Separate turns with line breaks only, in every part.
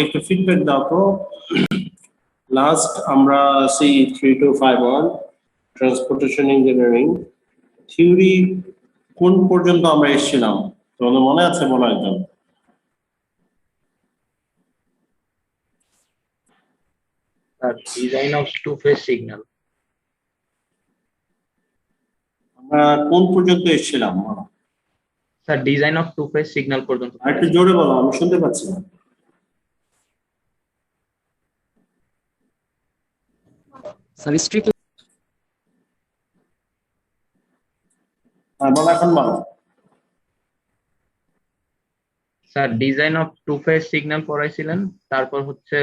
একটু ফিডব্যাক দাও তো। লাস্ট আমরা C3251 ট্রান্সপোর্টেশন ইঞ্জিনিয়ারিং থিওরি কোন পর্যন্ত আমরা এসেছিলাম তোমাদের মনে আছে? বলা একদম
design of two phase signal
আমরা কোন পর্যন্ত এসেছিলাম?
Sir design of two phase signal পর্যন্ত।
একটু জোরে বলো, আমি শুনতে পাচ্ছি না।
স্যার স্ট্রিট
বলো, এখন বলো।
Sir design of two phase signal পড়াইছিলেন, তারপর হচ্ছে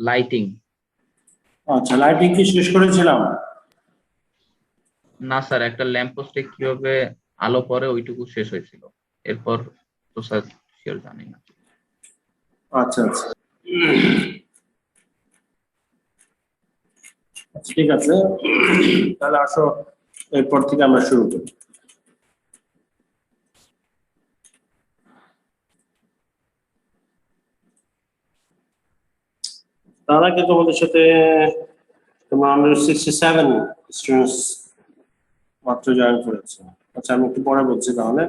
লাইটিং।
আচ্ছা, লাইটিং কি শেষ করেছিলাম?
না স্যার, একটা ল্যাম্প পোস্টে কিভাবে আলো পড়ে ওইটুকু শেষ হয়েছিল, এরপর তো স্যার শিওর জানি না।
আচ্ছা আচ্ছা, ঠিক আছে, তাহলে আসো এরপর থেকে আমরা শুরু করি। তার আগে তোমাদের সাথে তোমরা 167 স্টুডেন্টস মাত্র জয়েন করেছে। আচ্ছা, আমি একটু পরে বলছি তাহলে।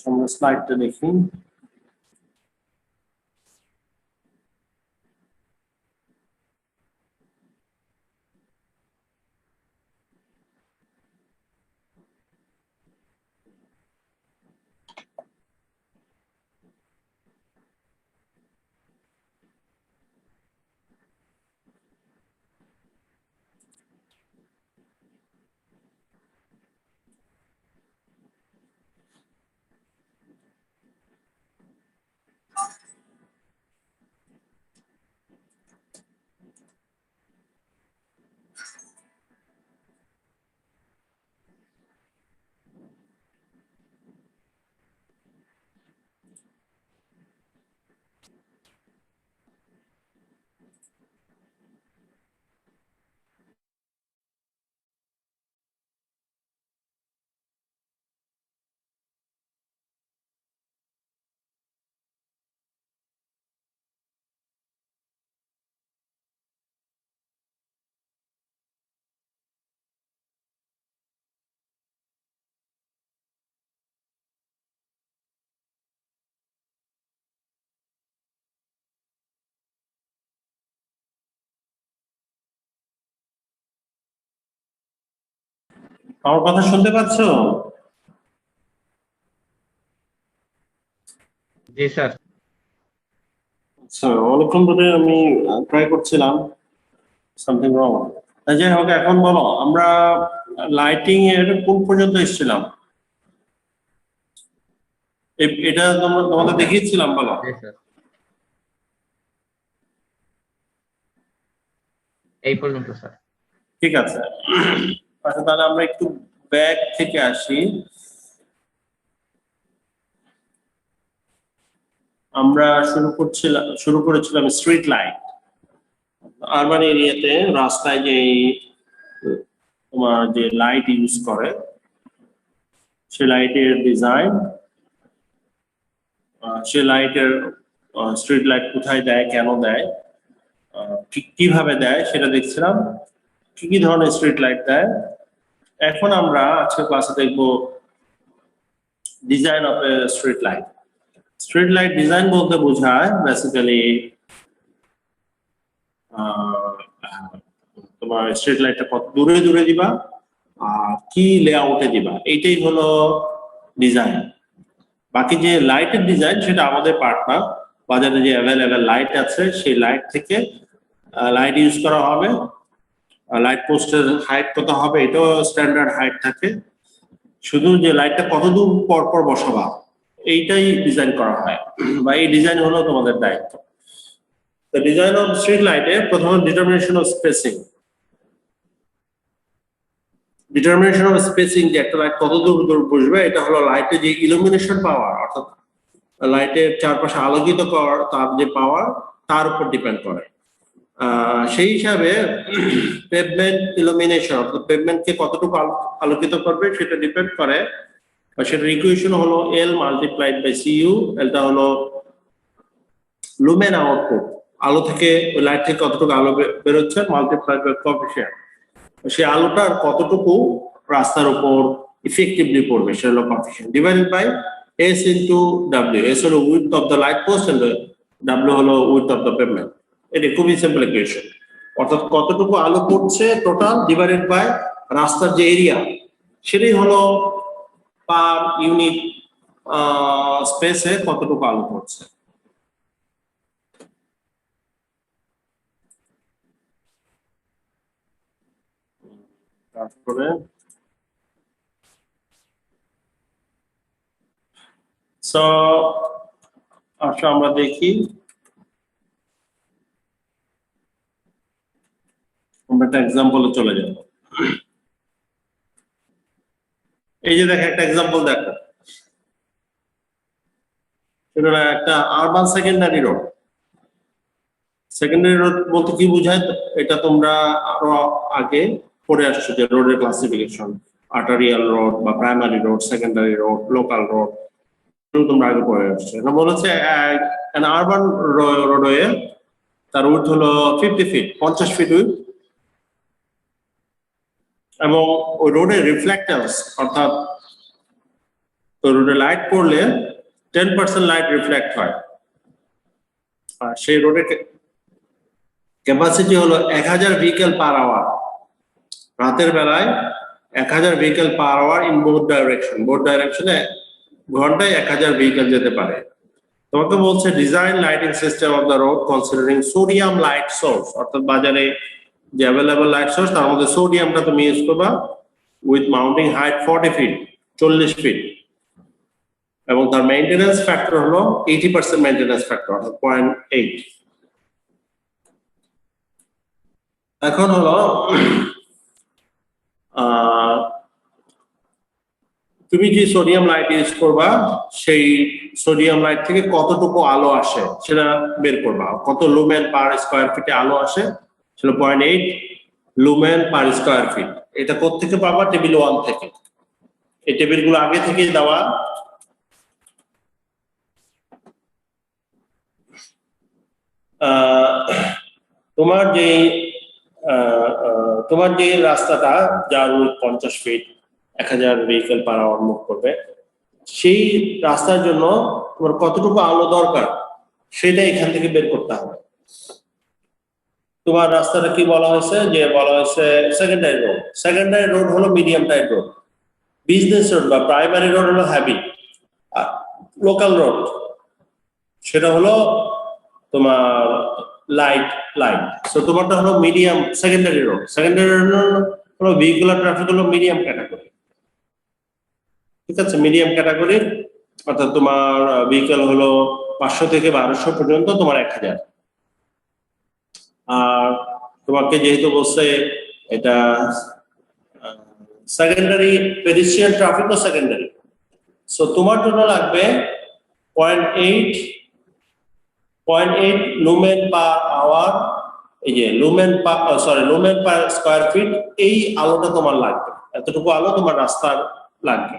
আমরা স্লাইডটা দেখি। আমার কথা শুনতে পাচ্ছ?
জি স্যার।
আচ্ছা, অনেকক্ষণ ধরে আমি ট্রাই করছিলাম, সামথিং রং। যাই হোক, এখন বলো আমরা লাইটিং এর কোন পর্যন্ত এসেছিলাম? এটা তোমাদের দেখিয়েছিলাম, বলো।
জি স্যার, এই পর্যন্ত স্যার।
ঠিক আছে, আচ্ছা তাহলে আমরা একটু ব্যাক থেকে আসি। আমরা শুরু করেছিলাম স্ট্রিট লাইট। আরবান এরিয়াতে রাস্তায় যে তোমার যে লাইট ইউজ করে, সে লাইটের ডিজাইন, সে লাইটের স্ট্রিট লাইট কোথায় দেয়, কেন দেয়, কিভাবে দেয় সেটা দেখছিলাম, কি কি ধরনের স্ট্রিট লাইট দেয়। এখন আমরা আজকে ক্লাসে দেখবো design of a street light. Street light design বলতে বোঝায় বেসিক্যালি তোমার স্ট্রিট লাইটটা কত দূরে দূরে দিবা আর কি লেআউটে দিবা, এইটাই হলো ডিজাইন। বাকি যে লাইটের ডিজাইন সেটা আমাদের পার্ট না। বাজারে যে অ্যাভেলেবেল লাইট আছে সেই লাইট থেকে লাইট ইউজ করা হবে। লাইট পোস্টের হাইট কত হবে এটাও স্ট্যান্ডার্ড হাইট থাকে। শুধু যে লাইটটা কত দূর পর পর বসাবা এইটাই ডিজাইন করা হয়, বা এই ডিজাইন হলো তোমাদের দায়িত্ব। The design of street light প্রথমে determination of spacing যে একটা লাইট কত দূর দূর বসবে, এটা হলো লাইটের যে ইলুমিনেশন পাওয়ার, অর্থাৎ লাইটের চারপাশে আলোকিত করার তার যে পাওয়ার, তার উপর ডিপেন্ড করে। সেই হিসাবে পেভমেন্ট ইলুমিনেশন, অর্থাৎ পেভমেন্টকে কতটুকু আলোকিত করবে সেটা ডিপেন্ড করে, বা সেটার ইকুয়েশন হলো L × CU। এটা হলো লুমেন আউটপুট, আলো থেকে ওই লাইট থেকে কতটুকু আলো বেরোচ্ছে মাল্টিপ্লাই বাই কোএফিসিয়েন্ট, সেই আলোটার কতটুকু রাস্তার উপর ইফেক্টিভলি পড়বে সেটা হলো coefficient divided by S into W. S হলো width of the light post and W হলো উইডথ অফ দ্য পেভমেন্ট। এটা খুবই সিম্পল ইকুয়েশন, অর্থাৎ কতটুকু আলো পড়ছে টোটাল ডিভাইডেড বাই রাস্তার যে এরিয়া, সেটাই হলো পার ইউনিট স্পেসে কতটুকু আলো পড়ছে। তারপরে আচ্ছা আমরা দেখি, আমরা একটা এক্সাম্পলে চলে যাব। এই যে দেখো একটা এক্সাম্পল দেখো, সেটা একটা urban secondary road. Secondary road বলতে কি বোঝায় এটা তোমরা আরো আগে পড়ে আসছো যে রোডের ক্লাসিফিকেশন, আর্টারিয়াল রোড বা primary road, secondary road, local road, তোমরা আগে পড়ে আসছো। এটা বলেছে an urban roadway তার উইডথ হলো 50 ফিট, 50 ফিট উইডথ, এবং ওই রোডের রিফ্লেক্টার্স অর্থাৎ রোডে লাইট পড়লে 10% লাইট রিফ্লেক্ট হয়। আর সেই রোডের ক্যাপাসিটি হলো 1000 ভেহিকেল পার আওয়ার। রাতের বেলায় 1000 vehicle per hour in both direction, both ডাইরেকশনে ঘন্টায় 1000 ভেহিকেল যেতে পারে। তোমাকে বলছে design lighting system of the road considering sodium light source, অর্থাৎ বাজারে যে অ্যাভেলেবল লাইট সোর্স তার মধ্যে সোডিয়ামটা তুমি ইউজ করবা with mounting height 40 feet, 40 feet, এবং তার মেইনটেনেন্স ফ্যাক্টর হলো 80% মেইনটেনেন্স ফ্যাক্টর অর্থাৎ 0.8। এখন হলো তুমি যে সোডিয়াম লাইট ইউজ করবা সেই সোডিয়াম লাইট থেকে কতটুকু আলো আসে সেটা বের করবা, কত লুমেন পার স্কয়ার ফিটে আলো আসে সেটা 0.8 লুমেন পার স্কয়ার ফিট। এটা কোত্থেকে পাবা? টেবিল 1 থেকে। এই টেবিলগুলো আগে থেকেই দেওয়া। তোমার যে রাস্তাটা যার উইথ 50 ফিট, 1000 ভেহিকেল পার আওয়ার মুভ করবে, সেই রাস্তার জন্য তোমার কতটুকু আলো দরকার সেটা এখান থেকে বের করতে হবে। তোমার রাস্তাটা কি বলা হয়েছে? যে বলা হয়েছে সেকেন্ডারি রোড। সেকেন্ডারি রোড হলো medium type road, business road বা প্রাইমারি রোড হলো হ্যাভি, আর লোকাল রোড সেটা হলো তোমার লাইট। সো তোমারটা হলো medium secondary road. Secondary road হলো ভেহিকুলার ট্রাফিক হলো মিডিয়াম ক্যাটাগরি, ঠিক আছে? মিডিয়াম ক্যাটাগরি অর্থাৎ তোমার ভেহিকল হলো 500 থেকে 1200 পর্যন্ত, তোমার 1000। আর তোমাকে যেহেতু বলছে এটা সেকেন্ডারি পেডিস্ট্রিয়ান ট্রাফিক ও সেকেন্ডারি, সো তোমার জন্য লাগবে 0.8 লুমেন পার আওয়ার। এই যে লুমেন পার স্কয়ার ফিট, এই আলোটা তোমার লাগবে, এতটুকু আলো তোমার রাস্তার লাগবে।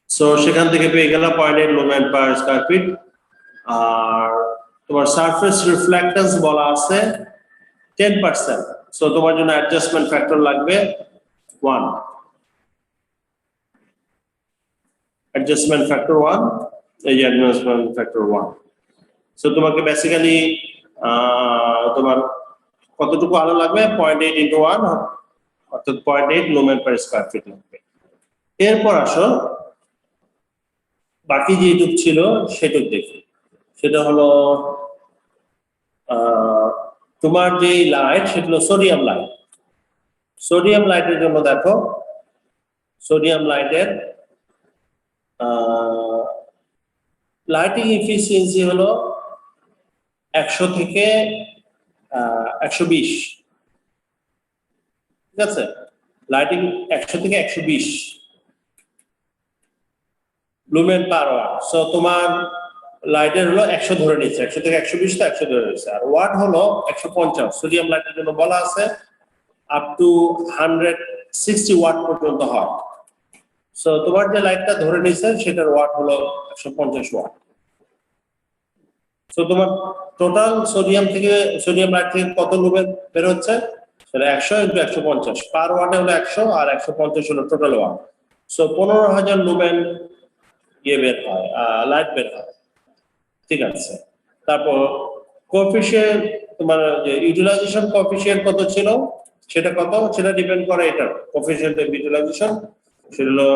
সো সেখান থেকে পেয়ে গেলাম 0.8 লুমেন পার স্কয়ার ফিট। আর তোমার সারফেস রিফ্লেক্টেন্স বলা আছে 10%, সো তোমার জন্য অ্যাডজাস্টমেন্ট ফ্যাক্টর লাগবে 1, অ্যাডজাস্টমেন্ট ফ্যাক্টর 1, এই যে অ্যাডজাস্টমেন্ট ফ্যাক্টর 1। সো তোমাকে বেসিক্যালি তোমার কতটুকু আলো লাগবে? 0.8 ইন্টু 1 অর্থাৎ 0.8 লুমেন পার স্কয়ার ফিট লাগবে। এরপর আসো বাকি যেটুক ছিল সেটুক দেখি। সেটা হলো তোমার যে লাইট সেটা হলো সোডিয়াম লাইট। সোডিয়াম লাইটের জন্য দেখো, সোডিয়াম লাইটের লাইটিং এফিসিয়েন্সি হলো 100 থেকে 120, ঠিক আছে? লাইটিং 100 থেকে 120 লুমেন পার ওয়াট। সো তোমার লাইটের হলো 100 ধরে নিচ্ছে, 100 থেকে 120 তো 100 ধরে নিচ্ছে, আর ওয়াট হলো 150। সোডিয়াম লাইটের জন্য বলা আছে আপ টু 160 ওয়াট পর্যন্ত হয়। সো তোমার যে লাইটটা ধরে নিচ্ছে সেটার ওয়াট হলো 150 ওয়াট। তো তোমার টোটাল সোডিয়াম লাইট থেকে কত লুমেন বের হচ্ছে? সেটা 100 × 150, পার ওয়াটে হলো 100 আর 150 হলো টোটাল ওয়াট। সো 15,000 লুমেন ইয়ে বের হয়, লাইট বের হয়। ঠিক আছে, তারপর কোএফিশিয়েন্ট, তোমার যে ইউটিলাইজেশন কোএফিশিয়েন্ট কত ছিল, সেটা কত, সেটা ডিপেন্ড করে এটা কোএফিশিয়েন্ট অফ ইউটিলাইজেশন, সেটা হলো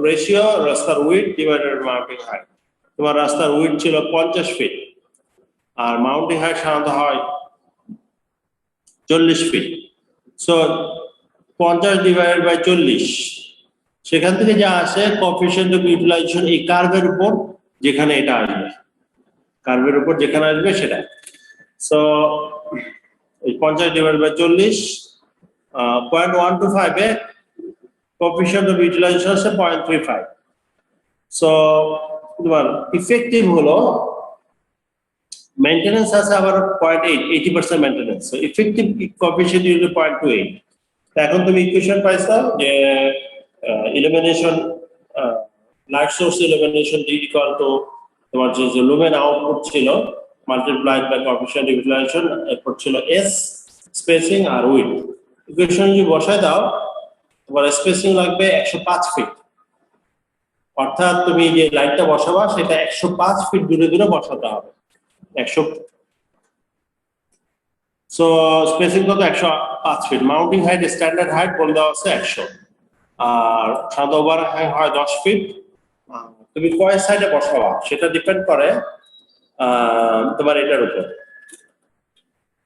রেশিও রাস্তার উইডথ ডিভাইডেড মাউন্টিং হাইট। তোমার রাস্তার উইডথ ছিল 50 ফিট আর মাউন্টিং হাইট সাধারণত হয় 40 ফিট। সো 50 ডিভাইডেড বাই 40, সেখান থেকে যা আসে কোএফিশিয়েন্ট অফ ইউটিলাইজেশন এই কার্ভের উপর যেখানে এটা আসবে, কার্ভের উপর যেখানে আসবে সেটা। সো এই 50 ডিভাইডেড বাই 40, 0.125 এ কোএফিশিয়েন্ট অফ ইউটিলাইজেশন আছে 0.35। সো তোমার ইফেক্টিভ হলো মেইনটেনেন্স আছে আবার 0.8, 80% মেইনটেনেন্স। সো ইফেক্টিভ কোএফিশিয়েন্ট হলো 0.28। এখন তুমি ইকুয়েশন পাইছো যে illumination light source illumination D equal to তোমার যে লুমেন আউটপুট ছিল multiplied by coefficient of utilization, এরপর ছিল S স্পেসিং আর উইডথ। ইকুয়েশন যদি বসায় দাও তোমার স্পেসিং লাগবে 105 ফিট, অর্থাৎ তুমি যে লাইটটা বসাবা সেটা 105 ফিট দূরে দূরে বসাতে হবে। 100, সো স্পেসিং কত? 105 feet. Mounting height standard height বলে দেওয়া আছে 100, আর সাধারণত ওভারহ্যাং হয় 10 ফিট। তুমি কয় সাইডে বসাবা সেটা ডিপেন্ড করে তোমার এটার উপর।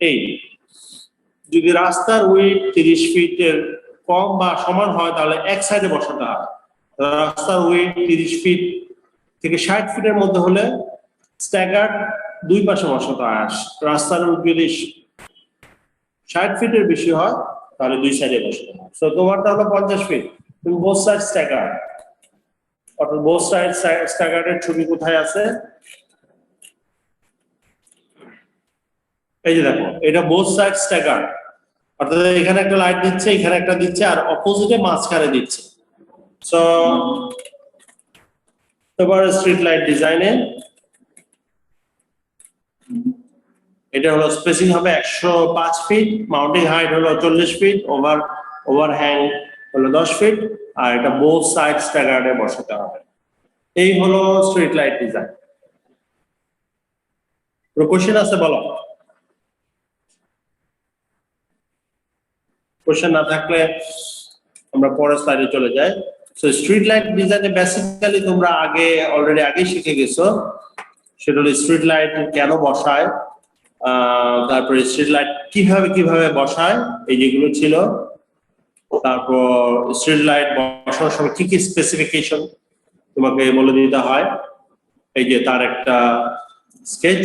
এই যদি রাস্তার উইডথ 30 ফিটের কম বা সমান হয় তাহলে এক সাইডে বসাতে হয়। রাস্তার উইডথ 30 ফিট থেকে 60 ফিটের মধ্যে হলে স্ট্যাগার্ড দুই পাশে বসাতে হয়। রাস্তার উইডথ যদি 60 ফিটের বেশি হয় তাহলে দুই সাইডে বসাতে হয়। সো তোমারটা হলো 50 ফিট, তুমি বোথ সাইড স্ট্যাগার্ড, অর্থাৎ বোথ সাইড স্ট্যাগার্ডের ছবি কোথায় আছে? এই যে দেখো, এটা বোথ সাইড স্ট্যাগার্ড, অর্থাৎ এখানে একটা লাইট দিচ্ছে, এখানে একটা দিচ্ছে, আর অপোজিটে মাঝখানে দিচ্ছে। সো তোমার স্ট্রিট লাইট ডিজাইনে এটা হলো স্পেসিং হবে 105 ফিট, মাউন্টিং হাইট হলো 40 ফিট, ওভারহ্যাং হলো 10 ফিট, আর এটা বোথ সাইড স্ট্যাগার্ডে বসাতে হবে। এই হলো স্ট্রিট লাইট ডিজাইন। কোশ্চেন আছে বলো? কোশ্চেন না থাকলে আমরা পরের স্লাইডে চলে যাই। সো স্ট্রিট লাইট ডিজাইনে বেসিক্যালি তোমরা অলরেডি শিখে গেছো, সেটা হলো স্ট্রিট লাইট কেন বসায়, তারপরে স্ট্রিট লাইট কিভাবে বসায়, এই যেগুলো ছিল। তারপর স্ট্রিট লাইট বসানোর সময় কি স্পেসিফিকেশন তোমাকে বলে দিতে হয়, এই যে তার একটা স্কেচ।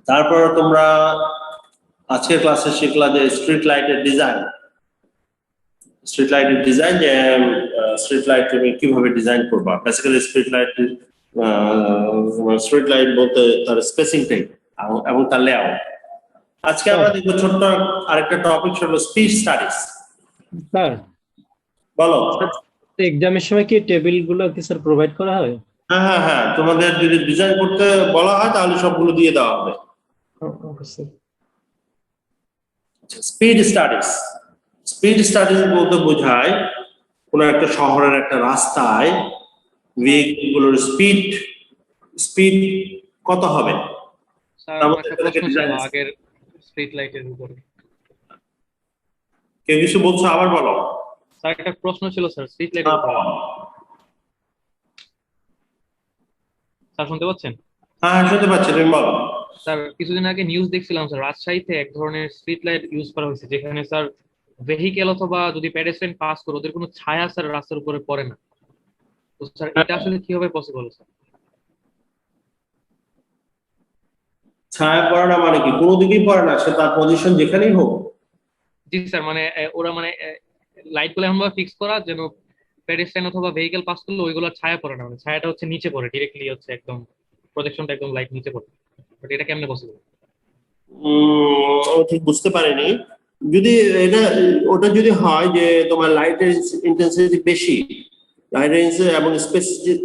তারপর তোমরা আজকের ক্লাসে শিখলা যে স্ট্রিট লাইটের ডিজাইন, যে স্ট্রিট লাইট তুমি কিভাবে ডিজাইন করবা। বেসিক্যালি স্ট্রিট লাইট বলতে তার স্পেসিংটাই এবং তার লেআউট। আজকে আমরা দেখবো ছোট্ট আরেকটা টপিক, হলো স্পিড স্টাডিজ।
স্যার
বলো।
এক্সামের সময় কি টেবিলগুলো কি স্যার প্রোভাইড করা হয়?
হ্যাঁ, তোমাদের যদি ডিজাইন করতে বলা হয় তাহলে সবগুলো দিয়ে দেওয়া হবে।
Okay sir.
স্পিড স্টাডিজ বলতে বোঝায় কোন একটা শহরের একটা রাস্তায় ভেহিকলগুলোর স্পিড কত হবে।
স্যার আমার একটা প্রশ্ন ছিল আগের স্ট্রিট লাইটের উপরে।
কেউ কিছু বলছো? আবার বলো।
স্যার একটা প্রশ্ন ছিল স্যার স্ট্রিট লাইটের উপরে। স্যার শুনতে পাচ্ছেন?
হ্যাঁ শুনতে পাচ্ছি, তুমি বলো।
স্যার কিছুদিন আগে নিউজ দেখছিলাম স্যার, রাজশাহীতে এক ধরনের স্ট্রিট লাইট ইউজ করা হয়েছে যেখানে স্যার ভেহিকেল অথবা যদি পেডেস্ট্রিয়ান পাস করে ওদের কোনো ছায়া স্যার রাস্তার উপরে পড়ে না। তো স্যার এটা আসলে কিভাবে পসিবল স্যার?
ছায়া পড়ে না মানে কি? কোনো দিকেই পড়ে না, সে তার পজিশন যেখানেই হোক।
জি স্যার, মানে ওরা মানে লাইট গুলো এমন ভাবে ফিক্স করা যেন পেডেস্ট্রিয়ান অথবা ভেহিকেল পাস করলে ওইগুলোর ছায়া পড়ে না, মানে ছায়াটা হচ্ছে নিচে পড়ে ডিরেক্টলি, হচ্ছে একদম প্রজেকশনটা একদম লাইট নিচে পড়ে। বাট এটা কেমনে পসিবল?
আমি ঠিক বুঝতে পারিনি। যদি ওটা যদি হয় যে তোমার লাইটের ইন্টেন্সিটি বেশি, লাইটের এবং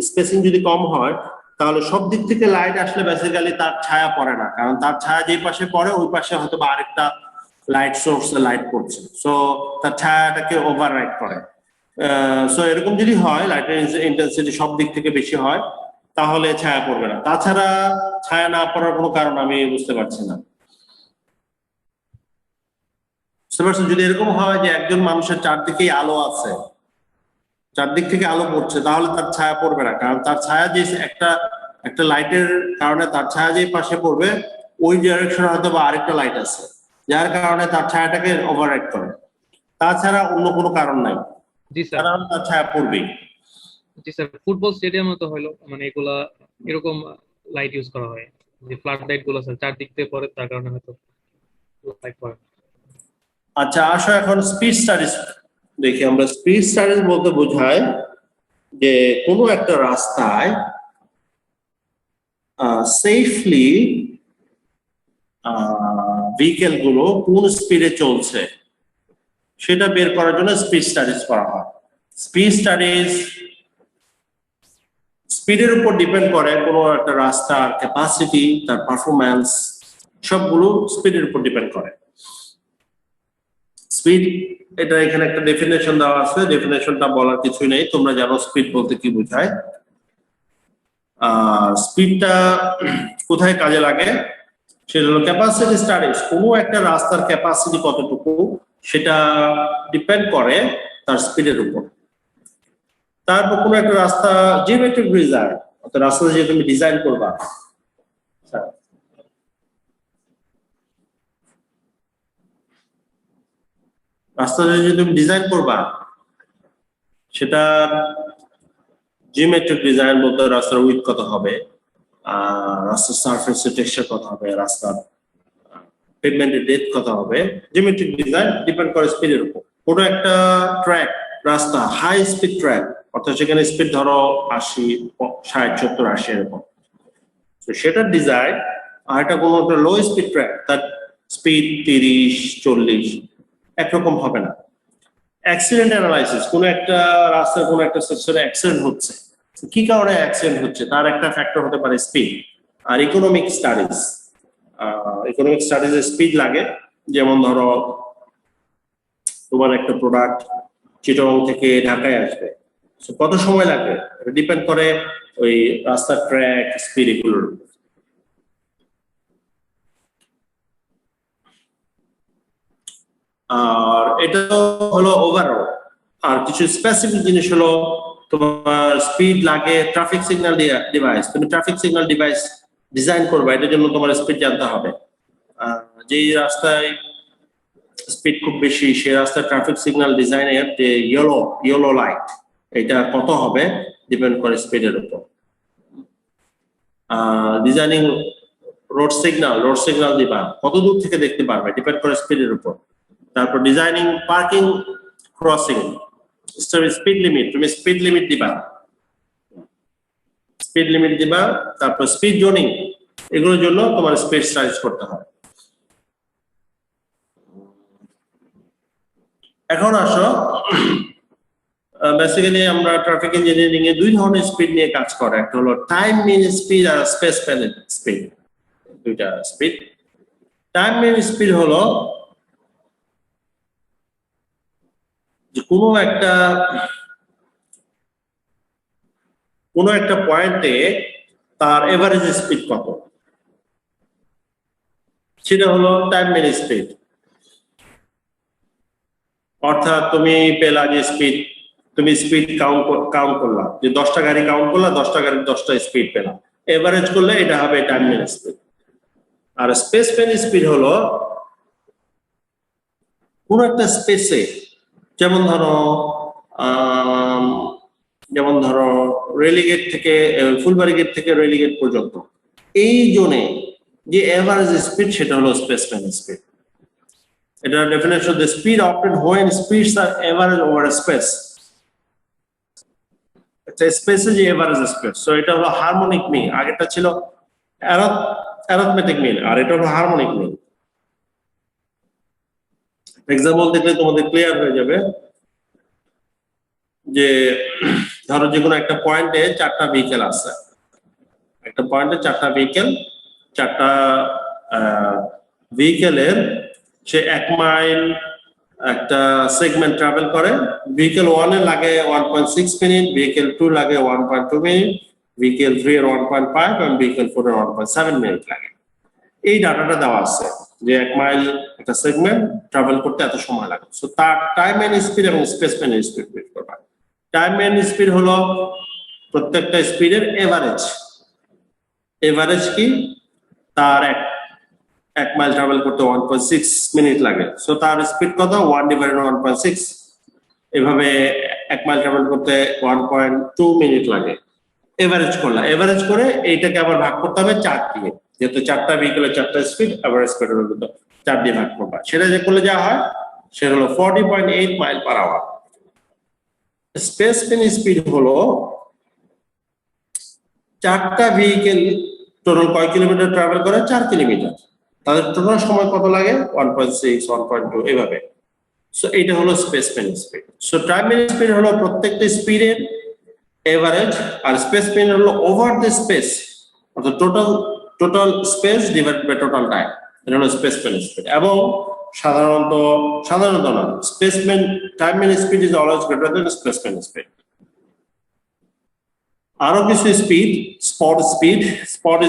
স্পেসিং যদি কম হয়, তাহলে সব দিক থেকে লাইট আসলে বেসিক্যালি তার ছায়া পড়ে না, কারণ তার ছায়া যেই পাশে পড়ে ওই পাশে হয়তো বা আরেকটা লাইট সোর্স লাইট পড়ছে, সো তার ছায়াটাকে ওভাররাইড করে। সো এরকম যদি হয় লাইটের ইন্টেন্সিটি সব দিক থেকে বেশি হয় তাহলে ছায়া পড়বে না, তাছাড়া ছায়া না পড়ার কোনো কারণ আমি বুঝতে পারছি না। যদি এরকম হয় যে একজন মানুষের চারদিকেই আলো আছে, চারদিক থেকে আলো পড়ছে, তাহলে তার ছায়া পড়বে না, কারণ তার ছায়া যে একটা লাইটের কারণে তার ছায়া যে পাশে পড়বে ওই ডিরেকশনে হয়তো বা আরেকটা লাইট আছে, যার কারণে তার ছায়াটাকে ওভাররাইড করে, তাছাড়া অন্য কোনো কারণ নাই,
জি স্যার।
কারণ তার ছায়া পড়বেই।
জি স্যার, ফুটবল স্টেডিয়ামে তো হলো মানে এগুলা এরকম লাইট ইউজ করা হয়, যে ফ্লাড লাইট গুলো স্যার চারদিক থেকে পড়ে, তার কারণে হয়তো লাইট পড়ে।
আচ্ছা আসো এখন স্পিড স্টাডিজ দেখি আমরা। স্পিড স্টাডিজ বলতে বোঝায় যে কোনো একটা রাস্তায় সেফলি ভেহিকেল গুলো কোন স্পিডে চলছে সেটা বের করার জন্য স্পিড স্টাডিজ করা হয়। স্পিড স্টাডিজ স্পিডের উপর ডিপেন্ড করে কোনো একটা রাস্তার ক্যাপাসিটি, তার পারফরম্যান্স, সবগুলো স্পিডের উপর ডিপেন্ড করে। স্পিড, এটা এখানে একটা ডেফিনেশন দেওয়া আছে, ডেফিনেশনটা বলার কিছুই নেই, তোমরা জানো স্পিড বলতে কি বোঝায়। স্পিডটা কোথায় কাজে লাগে সেটা হলো ক্যাপাসিটি স্টাডিজ। কোনো একটা রাস্তার ক্যাপাসিটি কতটুকু সেটা ডিপেন্ড করে তার স্পিডের উপর। তারপর কোনো একটা রাস্তা জিওমেট্রিক ডিজাইন, অর্থাৎ রাস্তা যে তুমি ডিজাইন করবা, রাস্তা যদি তুমি ডিজাইন করবা সেটা জিওমেট্রিক ডিজাইন বলতে রাস্তার উইডথ কত হবে, রাস্তার সারফেসের টেক্সচার কত হবে, রাস্তার পেভমেন্টের ডেপথ কত হবে। জিওমেট্রিক ডিজাইন ডিপেন্ড করে স্পিডের উপর। কোনো একটা ট্র্যাক রাস্তা হাই স্পিড ট্র্যাক, অর্থাৎ সেখানে স্পিড ধরো 80, 60, 70, 80 এরকম, তো সেটার ডিজাইন। আর এটা কোনো একটা লো স্পিড ট্র্যাক, তার স্পিড 30, 40 একরকম হবে না। অ্যাক্সিডেন্ট অ্যানালাইসিস, কোনো একটা রাস্তার কোনো একটা সেকশনে অ্যাক্সিডেন্ট হচ্ছে, কি কারণে অ্যাক্সিডেন্ট হচ্ছে তার একটা ফ্যাক্টর হতে পারে স্পিড। আর ইকোনমিক স্টাডিজ, ইকোনমিক স্টাডিজে স্পিড লাগে। যেমন ধরো তোমার একটা প্রোডাক্ট চিটাগং থেকে ঢাকায় আসবে, কত সময় লাগবে, ডিপেন্ড করে ওই রাস্তার ট্র্যাক, স্পিড এগুলোর। আর এটা হলো ওভারঅল। আর কিছু স্পেসিফিক জিনিস হলো তোমার স্পিড লাগে ট্রাফিক সিগন্যাল ডিভাইস। তুমি ট্রাফিক সিগন্যাল ডিভাইস ডিজাইন করবে, এটার জন্য তোমার স্পিড জানতে হবে। যেই রাস্তায় স্পিড খুব বেশি সেই রাস্তায় ট্রাফিক সিগন্যাল ডিজাইনের যে ইয়েলো লাইট এটা কত হবে ডিপেন্ড করে স্পিডের উপর। ডিজাইনিং রোড সিগন্যাল দিবা, কত দূর থেকে দেখতে পারবে ডিপেন্ড করে স্পিডের উপর। তারপর designing parking crossing, speed limit, তুমি স্পিড লিমিট দিবা, তারপর স্পিড জোনিং, এগুলোর জন্য তোমার স্পিড স্টাডিজ করতে হয়। এখন আসো, বেসিক্যালি আমরা ট্রাফিক ইঞ্জিনিয়ারিং এ দুই ধরনের স্পিড নিয়ে কাজ করে, একটা হলো টাইম মিন স্পিড আর স্পেস প্যানেল স্পিড। দুইটা স্পিড। টাইম মিন স্পিড হলো যে কোনো একটা পয়েন্টে তার এভারেজ স্পিড কত, সেটা হলো টাইম মিন স্পিড। অর্থাৎ তুমি পেলা যে স্পিড, তুমি স্পিড কাউন্ট করলা, যে 10টা গাড়ি কাউন্ট করলা, 10টা গাড়ির 10টা স্পিড পেলা, এভারেজ করলে এটা হবে টাইম মিন স্পিড। আর স্পেস মিন স্পিড হলো কোন একটা স্পেসে, যেমন ধরো রেলিগেট থেকে ফুলবাড়ি গেট থেকে রেলিগেট পর্যন্ত এই জোনে যে এভারেজ স্পিড সেটা হলো স্পেস মিন স্পিড। এটা definition, the speed obtained when speeds are average over a space. এটা স্পেসে যে এভারেজ স্পিড, সো এটা হলো হারমোনিক মিন। আগেটা ছিল অ্যারিথমেটিক মিন, আর এটা হলো হারমোনিক মিন। এক্সাম্পল দেখলে তোমাদের ক্লিয়ার হয়ে যাবে। যে ধরো যে কোনো একটা পয়েন্টে 4টা ভেহিকেল আছে, একটা পয়েন্টে চারটা ভেহিকেলের সে 1 মাইল একটা সেগমেন্ট ট্রাভেল করে। ভেহিকেল 1 এ লাগে 1.6 মিনিট, ভেহিকেল 2 লাগে 1.2 মিনিট, ভেহিকেল 3 এর 1.5 এবং ভেহিকেল 4 এর 1.7 মিনিট লাগে। এই ডাটাটা দেওয়া আছে যে 1 মাইল একটা সেগমেন্ট ট্রাভেল করতে এত সময় লাগে। সো তার টাইম এন্ড স্পিড এবং স্পেসম্যান স্পিড বের করবা। টাইম এন্ড স্পিড হলো প্রত্যেকটা স্পিডের এভারেজ। এভারেজ কি? তার 1 মাইল ট্রাভেল করতে 1.6 মিনিট লাগে। সো তার স্পিড কত? 1/1.6। এভাবে 1 মাইল ট্রাভেল করতে 1.2 মিনিট লাগে। এভারেজ করলা, এভারেজ করে এইটাকে আবার ভাগ করতে হবে 4 দিয়ে, যেহেতু চারটা ভেহিকেলের চারটা স্পিড, এভারেজ করে 4 দিয়ে ভাগ করবা। সেটা যে করলে যা হয় সেটা হলো 40.8 mile per hour. Space mean speed হলো চারটা ভেহিকেল টোটাল কয় কিলোমিটার ট্রাভেল করে? 4 কিলোমিটার। তাদের টোটাল সময় কত লাগে? 1.6, 1.2 এভাবে। সো এটা হলো space mean speed. So time speed হলো প্রত্যেকটা স্পিডের এভারেজ, আর স্পেসম্যান হলো ওভার দ্য স্পেস, অর্থাৎ total space divide by total time. এটা হলো স্পেসম্যান স্পিড। এবং সাধারণত না, space mean time speed is always greater than space mean speed. আরো কিছু স্পিড, স্পট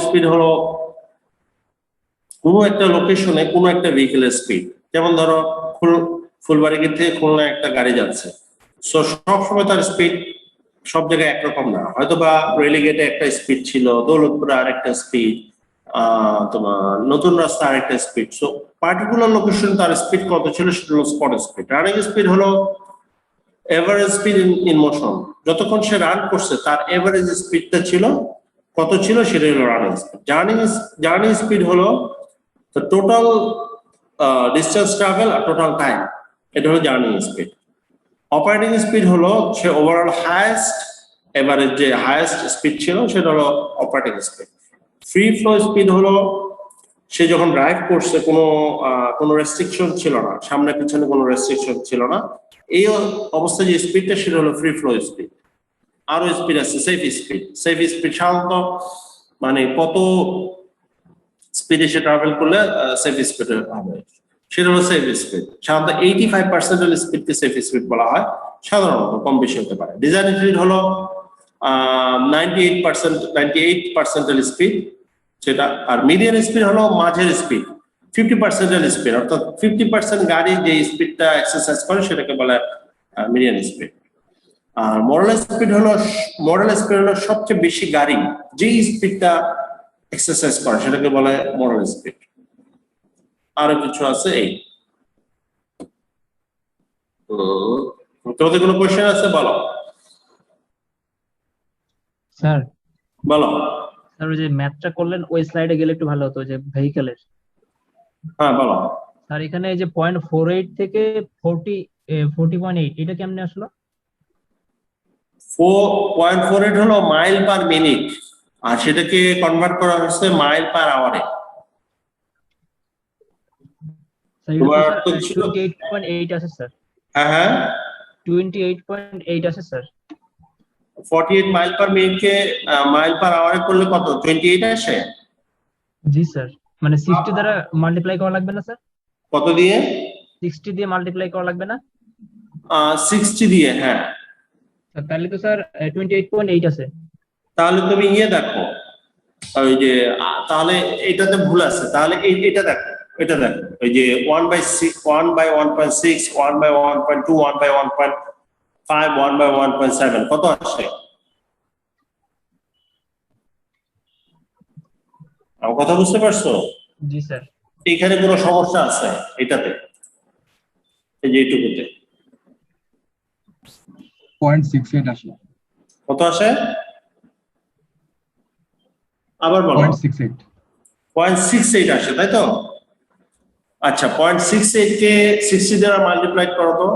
স্পিড হলো কোনো একটা লোকেশনে কোনো একটা ভেহিকেলের স্পিড। যেমন ধরো ফুলবাড়ি থেকে খুলনা একটা গাড়ি যাচ্ছে, সো সবসময় তার স্পিড সব জায়গায় একরকম না। হয়তো বা রেলিগেটে একটা স্পিড ছিল, দৌলতপুরে আরেকটা স্পিড, তোমার নতুন রাস্তা আরেকটা স্পিড। সো পার্টিকুলার লোকেশন তার স্পিড কত ছিল সেটা হলো স্পট স্পিড। রানিং স্পিড হলো এভারেজ স্পিড ইন মোশন। যতক্ষণ সে রান করছে তার এভারেজ স্পিডটা ছিল কত ছিল সেটা হলো রানিং স্পিড। জার্নি স্পিড হলো টোটাল ডিস্টেন্স ট্রাভেল আর টোটাল টাইম, এটা হলো জার্নি স্পিড। অপারেটিং স্পিড হলো সে ওভারঅল হাইয়েস্ট এভারেজ যে হাইয়েস্ট স্পিড ছিল সেটা হলো operating speed. Free flow speed হলো সে যখন ড্রাইভ করছে কোনো রেস্ট্রিকশন ছিল না, সামনে পিছনে কোনো রেস্ট্রিকশন ছিল না, এই অবস্থায় যে স্পিডটা সেটা হলো ফ্রি ফ্লো স্পিড। আরো স্পিড আছে সেফ স্পিড। সেফ স্পিড সাধারণত মানে কত স্পিডে সে ট্রাভেল করলে সেফ স্পিড হবে, সেটা হলো সেফ স্পিড। সাধারণত 85% স্পিডকে সেফ স্পিড বলা হয়, সাধারণত কম বেশি হতে পারে। ডিজাইন স্পিড হলো 98% স্পিড সেটা। আর মিডিয়ান স্পিড হলো মাঝের স্পিড, 50% স্পিড, অর্থাৎ 50% গাড়ি যে স্পিডটা এক্সারসাইজ করে সেটাকে বলে মিডিয়ান স্পিড। আর মডারেট স্পিড হলো সবচেয়ে বেশি গাড়ি যে স্পিডটা এক্সারসাইজ করে সেটাকে বলে মডারেট স্পিড। আরো কিছু আছে এই। তোমাদের কোনো কোশ্চেন আছে? বলো
স্যার
বলো।
স্যার ওই যে ম্যাথটা করলেন ওই স্লাইডে গেলে একটু ভালো হতো, যে ভেহিকেলের।
হ্যাঁ বলো।
স্যার এখানে এই যে 0.48 থেকে 40.8 এটা কেমনে আসলো?
4.48 হলো মাইল পার মিনিট, আর সেটাকে কনভার্ট করা হচ্ছে মাইল পার আওয়ারে।
স্যার
তোমার
এটা
তো
তো
ছিল
28.8 আছে স্যার।
হ্যাঁ হ্যাঁ
28.8 আছে স্যার।
48 মাইল পার মিনিটকে মাইল পার আওয়ারে করলে কত? 28 আসে।
জি স্যার, মানে 60 দ্বারা মাল্টিপ্লাই করা লাগবে না স্যার?
কত দিয়ে?
60 দিয়ে মাল্টিপ্লাই করা লাগবে না?
60 দিয়ে, হ্যাঁ।
তাহলে তো স্যার 28.8 আছে।
তাহলে তুমি দেখো ওই যে তাহলে এটাতে ভুল আছে। তাহলে এটা দেখো, এটা দেখো ওই যে 1/6, 1/1.6, 1/1.2, 1/1.5, 1/1.7 কত আসে? আমার কথা বুঝতে পারছো?
জি স্যার।
এখানে কোনো সমস্যা আছে এটাতে? এই যে এইটুকুতে
0.68 আসে।
কত আসে? আবার বলো।
0.68
0.68 আসে, তাই তো? আচ্ছা, 0.68 কে 60 দ্বারা মাল্টিপ্লাই করো তো।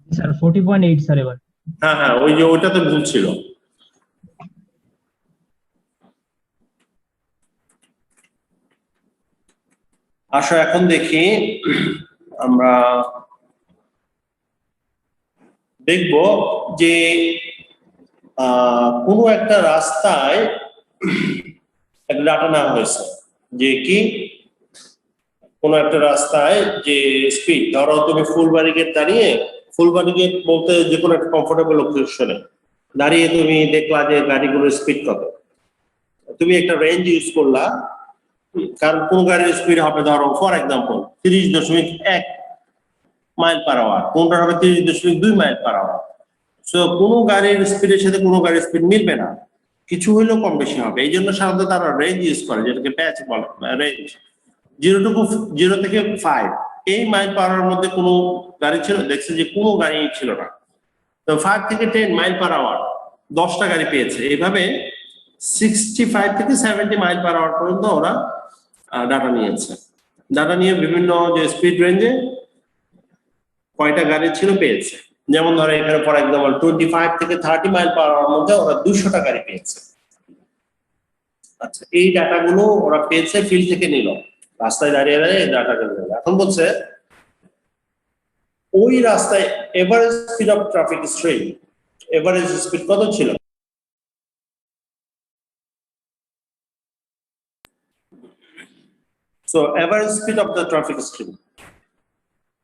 স্যার 40.8 স্যার এবার।
হ্যাঁ হ্যাঁ, ওই যে ওইটাতে ভুল ছিল। আসো এখন দেখি, আমরা দেখব যে কোনো একটা রাস্তায় একটা ডাটা নেওয়া হয়েছে যে কি কোনো একটা রাস্তায় যে স্পিড, ধরো তুমি ফুলবাড়িগেট দাঁড়িয়ে, ফুলবাড়িগেট বলতে যে কোনো একটা কমফোর্টেবল লোকেশনে দাঁড়িয়ে তুমি দেখলা যে গাড়িগুলোর স্পিড কত, তুমি একটা রেঞ্জ ইউজ করলা, কারণ কোন গাড়ির স্পিড হবে ধরো for example 30.1 mile per hour, কোনটা হবে 30.2 মাইল পার আওয়ার। সো কোনো গাড়ির স্পিডের সাথে কোনো গাড়ির স্পিড মিলবে না, কিছু হইলেও কম বেশি হবে। এই জন্য সাধারণত তারা রেঞ্জ ইউজ করে, যেটাকে প্যাচ বলে, রেঞ্জ 0 থেকে 5 এই মাইল পার আওয়ার মধ্যে কোনো গাড়ি ছিল, দেখছে যে কোনো গাড়ি ছিল না, তো 5 থেকে 10 মাইল পার আওয়ার 10টা গাড়ি পেয়েছে। এইভাবে 65 থেকে 70 মাইল পার আওয়ার পর্যন্ত ওরা ডাটা নিয়েছে। ডাটা নিয়ে বিভিন্ন যে স্পিড রেঞ্জে কয়টা গাড়ি ছিল পেয়েছে। যেমন ধরো এখানে ফর এক্সাম্পল 25 থেকে 30 মাইল পার আওয়ার মধ্যে ওরা 200টা গাড়ি পেয়েছে। আচ্ছা, এই ডাটাগুলো ওরা পেয়েছে ফিল্ড থেকে নিল, রাস্তায় দাঁড়িয়ে দাঁড়িয়ে এই ডাটাগুলো নিল। এখন বলছে ওই রাস্তায় average speed of traffic stream, average speed কত ছিল? So average speed of the traffic stream.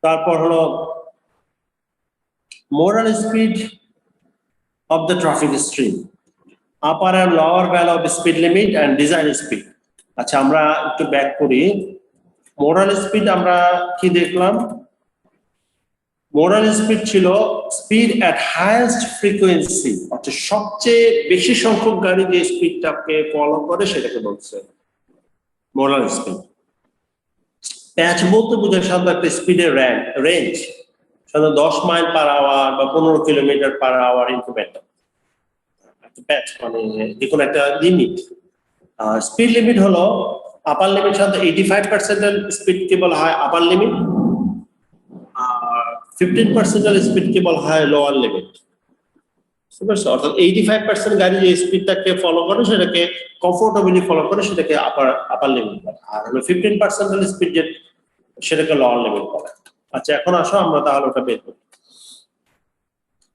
তারপর হলো moral speed of the traffic stream, upper and lower value of speed limit and design speed. আচ্ছা, আমরা একটু ব্যাক করি। Moral speed আমরা কি দেখলাম? মোরাল স্পিড ছিল স্পিড এট হাইয়েস্ট ফ্রিকোয়েন্সি, অর্থাৎ সবচেয়ে বেশি সংখ্যক গাড়ি যে স্পিডটাকে ফলো করে সেটাকে বলছে মোরাল স্পিড। প্যাচ বলতে বোঝায় সাধারণত একটা স্পিডের রেঞ্জ, সাধারণত 10 মাইল পার আওয়ার বা 15 কিলোমিটার পার আওয়ার ইনক্রিমেন্ট। প্যাচ মানে যে কোনো একটা লিমিট। স্পিড লিমিট হলো আপার লিমিট, সাধারণত 85% এর স্পিড কে বলা হয় আপার লিমিট, আর 15% এর স্পিড কে বলা হয় লোয়ার লিমিট। অর্থাৎ 85% গাড়ি যে স্পিডটাকে ফলো করে সেটাকে কমফোর্টেবলি ফলো করে সেটাকে আপার লিমিট বলে, আর হলো 15% এর স্পিড যে সেটাকে লোয়ার লিমিট বলে। আচ্ছা, এখন আসো আমরা তাহলে ওটা বের করি।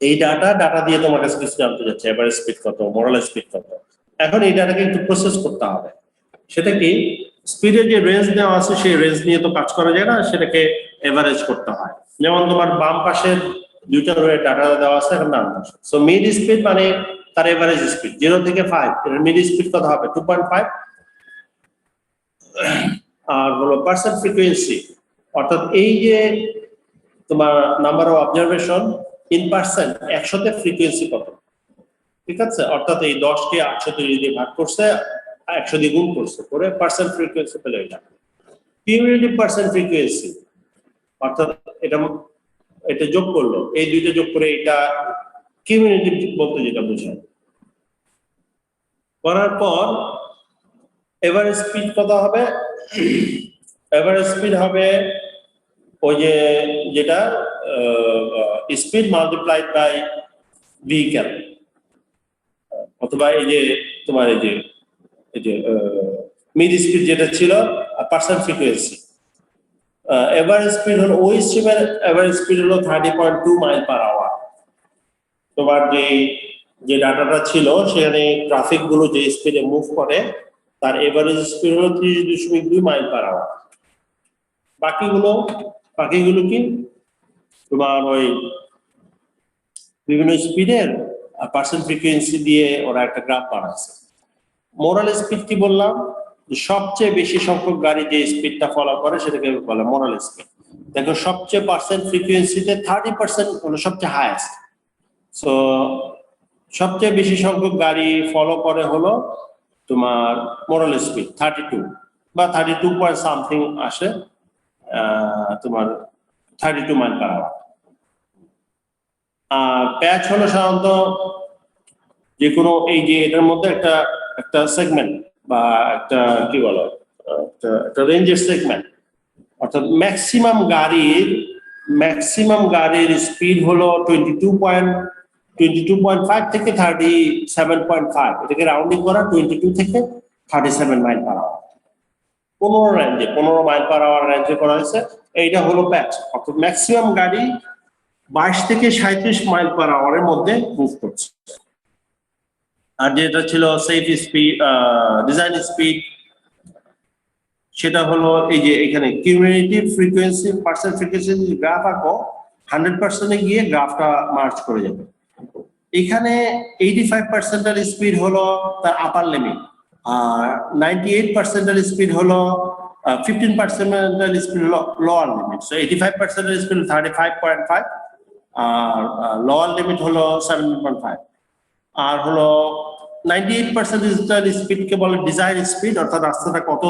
এই ডাটা দিয়ে তোমার কাছে কিছু জানতে যাচ্ছে, এভারেজ স্পিড কত, মোরাল স্পিড কত। এখন এই ডাটাকে একটু প্রসেস করতে হবে। সেটা কি, স্পিডের যে রেঞ্জ দেওয়া আছে সেই রেঞ্জ নিয়ে তো কাজ করা যায় না, সেটাকে এভারেজ করতে হয়। যেমন তোমার বাম পাশের দুইটা রোয়ে ডাটা দেওয়া আছে, এখন ডান পাশে। সো মিড স্পিড মানে তার এভারেজ স্পিড 0 থেকে 5, এর মিড স্পিড কত হবে 2.5। আর হলো পার্সেন্ট ফ্রিকোয়েন্সি, অর্থাৎ এই যে তোমার number of observation in percent, 100তে ফ্রিকোয়েন্সি কত, ঠিক আছে? অর্থাৎ এই 10 কে 800 দিয়ে ভাগ করছে, 100 দিয়ে গুণ করছে, করে পার্সেন্ট ফ্রিকোয়েন্সি পেলে এটা কিউমুলেটিভ পার্সেন্ট ফ্রিকোয়েন্সি, অর্থাৎ এটা যোগ করলো, এই দুইটা যোগ করে এটা কিউমুলেটিভ বলতে যেটা বোঝায়। করার পর এভারেজ স্পিড কত হবে? এভারেজ স্পিড হবে ওই যে যেটা স্পিড মাল্টিপ্লাইড বাই ভেহিকেল, অথবা এই যে তোমার এই যে মিড স্পিড যেটা ছিল পার্সেন্ট ফ্রিকোয়েন্সি। এভারেজ স্পিড হলো ওই স্ট্রিমের এভারেজ স্পিড হলো 30.2 মাইল পার আওয়ার। তোমার যে ডাটাটা ছিল সেখানে ট্রাফিক গুলো যে স্পিডে মুভ করে তার এভারেজ স্পিড হলো 30.2 মাইল পার আওয়ার। বাকিগুলো কি তোমার ওই বিভিন্ন স্পিডের পার্সেন্ট ফ্রিকোয়েন্সি দিয়ে ওরা একটা গ্রাফ বানাচ্ছে। মোরাল স্পিড কি বললাম? সবচেয়ে বেশি সংখ্যক গাড়ি যে স্পিডটা ফলো করে সেটাকে বলে মোরাল স্পিড। দেখো সবচেয়ে পার্সেন্ট ফ্রিকোয়েন্সিতে 30% হলো সবচেয়ে হাইয়েস্ট। সো সবচেয়ে বেশি সংখ্যক গাড়ি ফলো করে হলো তোমার মোরাল স্পিড 32 বা 32 পয়েন্ট সামথিং আসে, তোমার 32 মাইল পার আওয়ার। প্যাচ হলো সাধারণত যে কোনো এই যে এটার মধ্যে একটা সেগমেন্ট বা একটা কি বলো একটা রেঞ্জের সেগমেন্ট, অর্থাৎ ম্যাক্সিমাম গাড়ির স্পিড হলো 22.5 থেকে 37.5, এটাকে রাউন্ডিং করা 22 থেকে 37 mile per hour. 15 mile per hour রেঞ্জে করা হয়েছে। এইটা হলো প্যাচ, অর্থাৎ ম্যাক্সিমাম গাড়ি 22 থেকে 37 মাইল পার আওয়ারের মধ্যে মুভ করছে। আর যেটা ছিল সেফ স্পিড ডিজাইন স্পিড, সেটা হলো এই যে এখানে cumulative frequency percent frequency graph আঁকো 100% গিয়ে গ্রাফটা মার্চ করে যাবে। এখানে 85% এর স্পিড হলো তার আপার লিমিট, আর 98% এর স্পিড হলো 15% এর স্পিড হলো লোয়ার লিমিট। সো 85% এর স্পিড 35.5 আর লোয়ার লিমিট হলো 7.5, আর হলো 98% স্পিডকে বলে ডিজাইন স্পিড, অর্থাৎ রাস্তাটা কত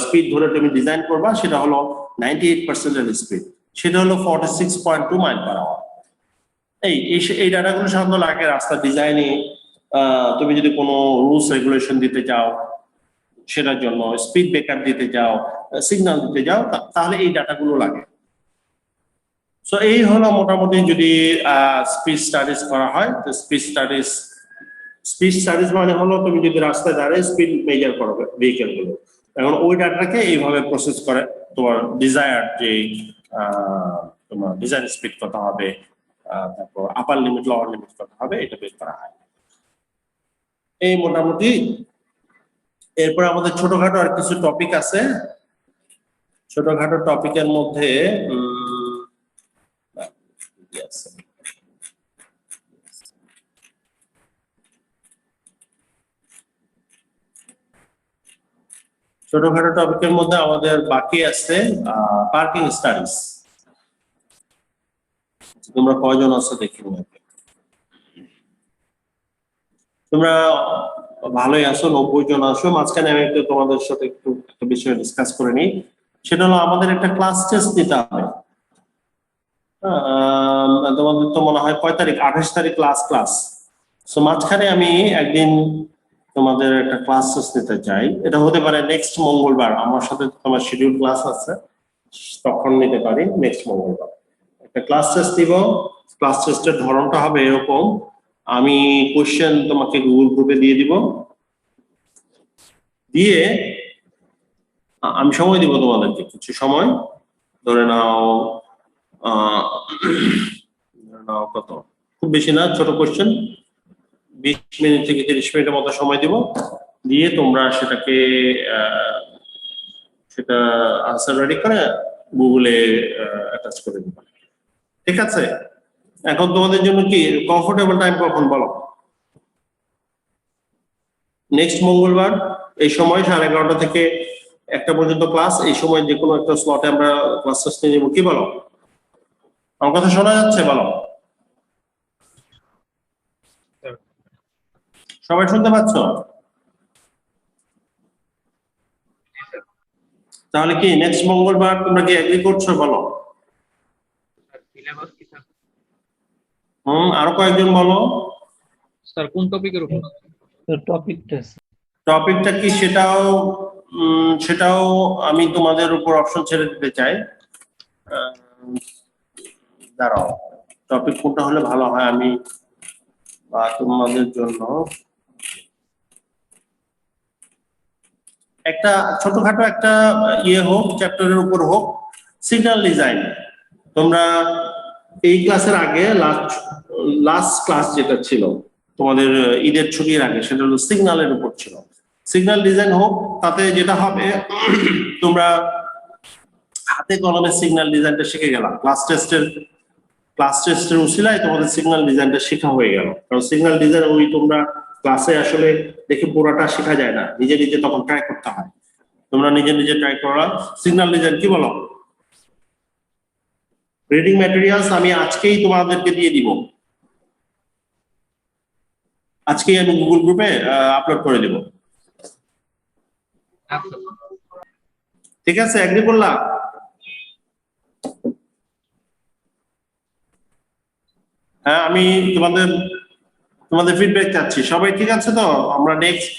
স্পিড ধরে তুমি ডিজাইন করবা সেটা হলো 98% এর স্পিড, সেটা হলো 46.2 মাইল পার আওয়ার। এই ডাটাগুলো সাধারণত লাগে রাস্তা ডিজাইনে, তুমি যদি কোনো রুলস রেগুলেশন দিতে চাও, সেটার জন্য স্পিড ব্রেকার দিতে চাও, সিগন্যাল দিতে যাও, তাহলে এই ডাটাগুলো লাগে। সো এই হলো মোটামুটি যদি স্পিড স্টাডিজ করা হয়, তো স্পিড স্টাডিজ মানে হলো তুমি যদি রাস্তায় দাঁড়িয়ে স্পিড মেজার করো ভেহিকেল গুলো, এখন ওই ডাটাকে এইভাবে প্রসেস করে তোমার ডিজায়ার যে তোমার ডিজাইন স্পিড কত হবে, তারপর আপার লিমিট লোয়ার লিমিট কত হবে, এটা বের করা হয়। এই মোটামুটি। এরপর আমাদের ছোটখাটো আর কিছু টপিক আছে। ছোটখাটো টপিকের মধ্যে ছোটখাটো টপিকের মধ্যে আমাদের বাকি আছে পার্কিং স্টাডিজ। তোমরা কয়জন আছো দেখি, তোমরা ভালোই আছো, 90 জন আছো। মাঝখানে আমি একটু তোমাদের সাথে একটু একটা বিষয় ডিসকাস করে নিই, সেটা হলো আমাদের একটা ক্লাস টেস্ট দিতে হবে। তোমাদের তো মনে হয় কয় তারিখ, 28 তারিখ ক্লাস। সো মাঝখানে আমি একদিন তোমাদের একটা ক্লাস টেস্ট নিতে চাই। এটা হতে পারে নেক্সট মঙ্গলবার, আমার সাথে তোমার শিডিউল ক্লাস আছে, তখন নিতে পারি। নেক্সট মঙ্গলবার একটা ক্লাস টেস্ট দিব। ক্লাস টেস্টের ধরনটা হবে এরকম, আমি কোশ্চেন তোমাকে গুগল গ্রুপে দিয়ে দিব, দিয়ে আমি সময় দিব তোমাদেরকে, কিছু সময় ধরে নাও কত, খুব বেশি না, ছোট কোশ্চেন 20 মিনিট থেকে 30 মিনিটের মতো সময় দিব, দিয়ে তোমরা সেটা আনসার রেডি করে গুগলে অ্যাটাচ করে দিবা। ঠিক আছে? এখন তোমাদের জন্য কি কমফোর্টেবল টাইম কখন বলো? নেক্সট মঙ্গলবার এই সময় 11:30 থেকে 1টা পর্যন্ত ক্লাস। এই সময় যে কোনো একটা স্লটে আমরা ক্লাস টেস্ট নিয়ে নেব, কি বলো? আমার কথা শোনা যাচ্ছে? বলো, সবাই শুনতে পাচ্ছ? তাহলে কি নেক্সট মঙ্গলবার তোমরা কি এগ্রি করছো? বলো। আরো কয়েকজন বলো।
স্যার কোন টপিকের উপর?
টপিকটা কি সেটাও আমি তোমাদের উপর অপশন ছেড়ে দিতে চাই। দাঁড়াও, টপিক কোনটা হলে ভালো হয় আমি তোমাদের জন্য একটা ছোটখাটো একটা হোক, চ্যাপ্টারের উপর হোক, সিগন্যাল ডিজাইন। তোমরা এই ক্লাসের আগে লাস্ট ক্লাস যেটা ছিল তোমাদের ঈদের ছুটির আগে, সেটা হলো সিগন্যালের উপর ছিল। সিগন্যাল ডিজাইন হোক, তাতে যেটা হবে তোমরা হাতে কলমে সিগন্যাল ডিজাইনটা শিখে গেলাম। ক্লাস টেস্টের উসিলায় তোমাদের সিগন্যাল ডিজাইনটা শেখা হয়ে গেল। কারণ সিগন্যাল ডিজাইন ওই তোমরা ক্লাসে আসলে দেখে পুরোটা শেখা যায় না, নিজে নিজে তখন ট্রাই করতে হয়। তোমরা নিজে নিজে ট্রাই করা সিগন্যাল ডিজাইন, কি বলো? রিডিং ম্যাটেরিয়ালস আমি আজকেই তোমাদেরকে দিয়ে দিব, আজকেই আমি গুগল গ্রুপে আপলোড করে দিব। ঠিক আছে, এগ্রি করলা? হ্যাঁ, আমি তোমাদের ফিডব্যাক চাচ্ছি। সবাই ঠিক আছে তো? আমরা নেক্সট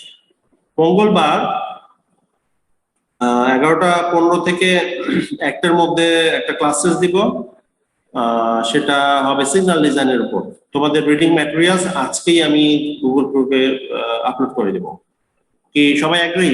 মঙ্গলবার 11:15 থেকে 1টার মধ্যে একটা ক্লাসেস দিব, সেটা হবে সিগন্যাল ডিজাইনের উপর। তোমাদের রিডিং ম্যাটেরিয়ালস আজকেই আমি গুগল গ্রুপে আপলোড করে দেব। কি সবাই এগ্রি?